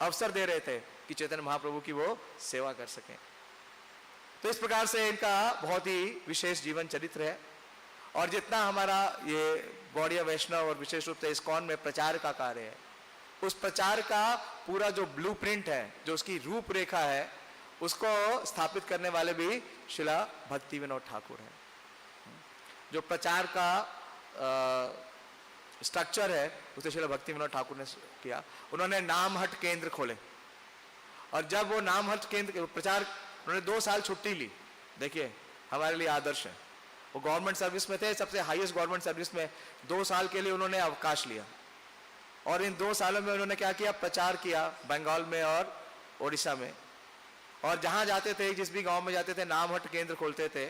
अवसर दे रहे थे कि चैतन्य महाप्रभु की वो सेवा कर सकें। तो इस प्रकार से इनका बहुत ही विशेष जीवन चरित्र है। और जितना हमारा ये गौड़ीय वैष्णव और विशेष रूप से इस्कॉन में प्रचार का कार्य है, उस प्रचार का पूरा जो ब्लूप्रिंट है, जो उसकी रूपरेखा है, उसको स्थापित करने वाले भी शिला भक्ति विनोद ठाकुर हैं। जो प्रचार का स्ट्रक्चर है उसे शिला भक्ति विनोद ठाकुर ने किया। उन्होंने नामहट केंद्र खोले, और जब वो नामहट केंद्र प्रचार, उन्होंने 2 साल छुट्टी ली। देखिए हमारे लिए आदर्श है। वो गवर्नमेंट सर्विस में थे, सबसे हाईएस्ट गवर्नमेंट सर्विस में 2 साल के लिए उन्होंने अवकाश लिया, और इन 2 सालों में उन्होंने क्या किया, प्रचार किया बंगाल में और ओडिशा में। और जहां जाते थे, जिस भी गांव में जाते थे, नामहट केंद्र खोलते थे,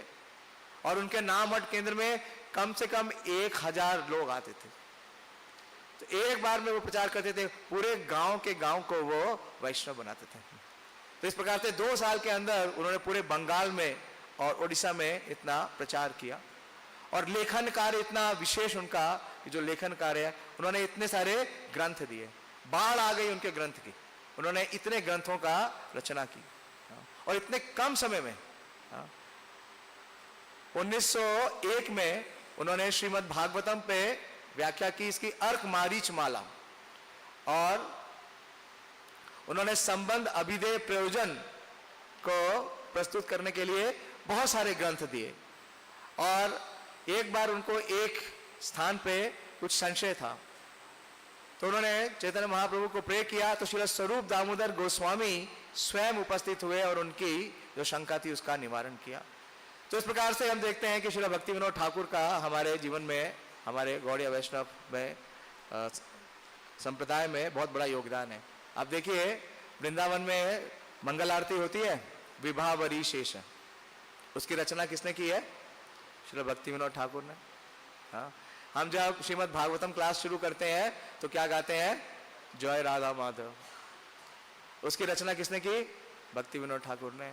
और उनके नामहट केंद्र में कम से कम 1000 लोग आते थे। तो एक बार में वो प्रचार करते थे, पूरे गांव के गांव को वो वैष्णव बनाते थे। तो इस प्रकार से 2 साल के अंदर उन्होंने पूरे बंगाल में और ओडिशा में इतना प्रचार किया। और लेखन कार्य इतना विशेष उनका, जो लेखन कार्य है, उन्होंने इतने सारे ग्रंथ दिए, बाढ़ आ गई उनके ग्रंथ की। उन्होंने इतने ग्रंथों का रचना की, और इतने कम समय में। 1901 में उन्होंने श्रीमद् भागवतम पे व्याख्या की, इसकी अर्क मारीच माला, और उन्होंने संबंध अभिधेय प्रयोजन को प्रस्तुत करने के लिए बहुत सारे ग्रंथ दिए। और एक बार उनको एक स्थान पे कुछ संशय था, तो उन्होंने चैतन्य महाप्रभु को प्रे किया, तो श्री स्वरूप दामोदर गोस्वामी स्वयं उपस्थित हुए और उनकी जो शंका थी उसका निवारण किया। तो इस प्रकार से हम देखते हैं कि श्री भक्ति विनोद ठाकुर का हमारे जीवन में, हमारे गौड़ीय वैष्णव में, संप्रदाय में बहुत बड़ा योगदान है। आप देखिए वृंदावन में मंगल आरती होती है, विभावरी शेष, उसकी रचना किसने की है? श्री भक्ति विनोद ठाकुर ने। हाँ, हम जब श्रीमद् भागवतम क्लास शुरू करते हैं तो क्या गाते हैं? जय राधा माधव। उसकी रचना किसने की? भक्ति विनोद ठाकुर ने।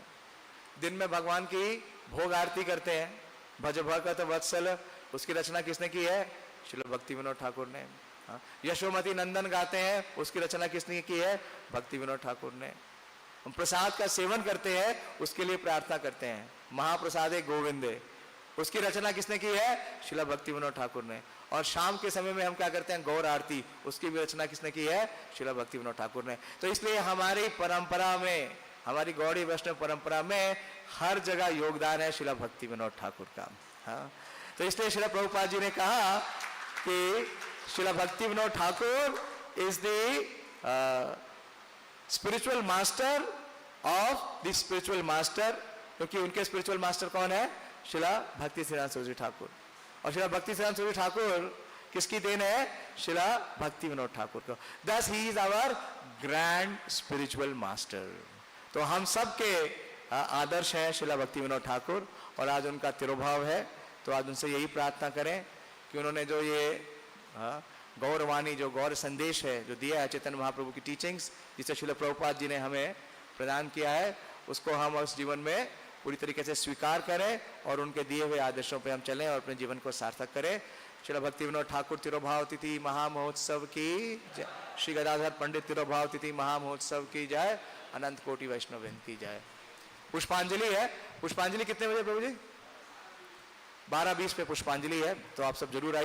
दिन में भगवान की भोग आरती करते हैं, भज भगत वत्सल, उसकी रचना किसने की है? श्री भक्ति विनोद ठाकुर ने। हाँ, यशोमती नंदन गाते हैं, उसकी रचना किसने की है? भक्ति विनोद ठाकुर ने। हम प्रसाद का सेवन करते हैं, उसके लिए प्रार्थना करते हैं, महाप्रसादे गोविंदे, उसकी रचना किसने की है? श्रीला भक्ति विनोद ठाकुर ने। और शाम के समय में हम क्या करते हैं? गौर आरती, उसकी भी रचना किसने की है? श्रीला भक्ति विनोद ठाकुर ने। तो इसलिए हमारी परंपरा में, हमारी गौड़ी वैष्णव परंपरा में हर जगह योगदान है श्रीला भक्ति विनोद ठाकुर का। हाँ, तो इसलिए श्रीला प्रभुपाद जी ने कहा कि Srila Bhakti Vinod Thakur is the spiritual master of the spiritual master, क्योंकि उनके स्पिरिचुअल मास्टर कौन है? श्रीला भक्ति सिद्धांत सरस्वती ठाकुर। और श्रीला भक्ति सिद्धांत सरस्वती ठाकुर किसकी देन है? श्रीला भक्ति विनोद ठाकुर को। Thus he is our grand spiritual master. तो हम सब के आदर्श हैं श्रीला भक्ति विनोद ठाकुर, और आज उनका तिरुभाव है। तो आज उनसे यही प्रार्थना करें कि उन्होंने जो ये गौरवाणी, जो गौर संदेश है जो दिया है, चैतन्य महाप्रभु की टीचिंग्स, जिसे श्रील प्रभुपाद जी ने हमें प्रदान किया है, उसको हम उस जीवन में पूरी तरीके से स्वीकार करें और उनके दिए हुए आदर्शों पे हम चलें और अपने जीवन को सार्थक करें। श्री भक्ति विनोद ठाकुर तिरुभाव तिथि महामहोत्सव की जय। श्री गदाधर पंडित तिरुभाव तिथि महामहोत्सव की जय। अनंत कोटि वैष्णव की जय। पुष्पांजलि है। पुष्पांजलि कितने बजे प्रभु जी? 12:20 पे पुष्पांजलि है, तो आप सब जरूर आइए।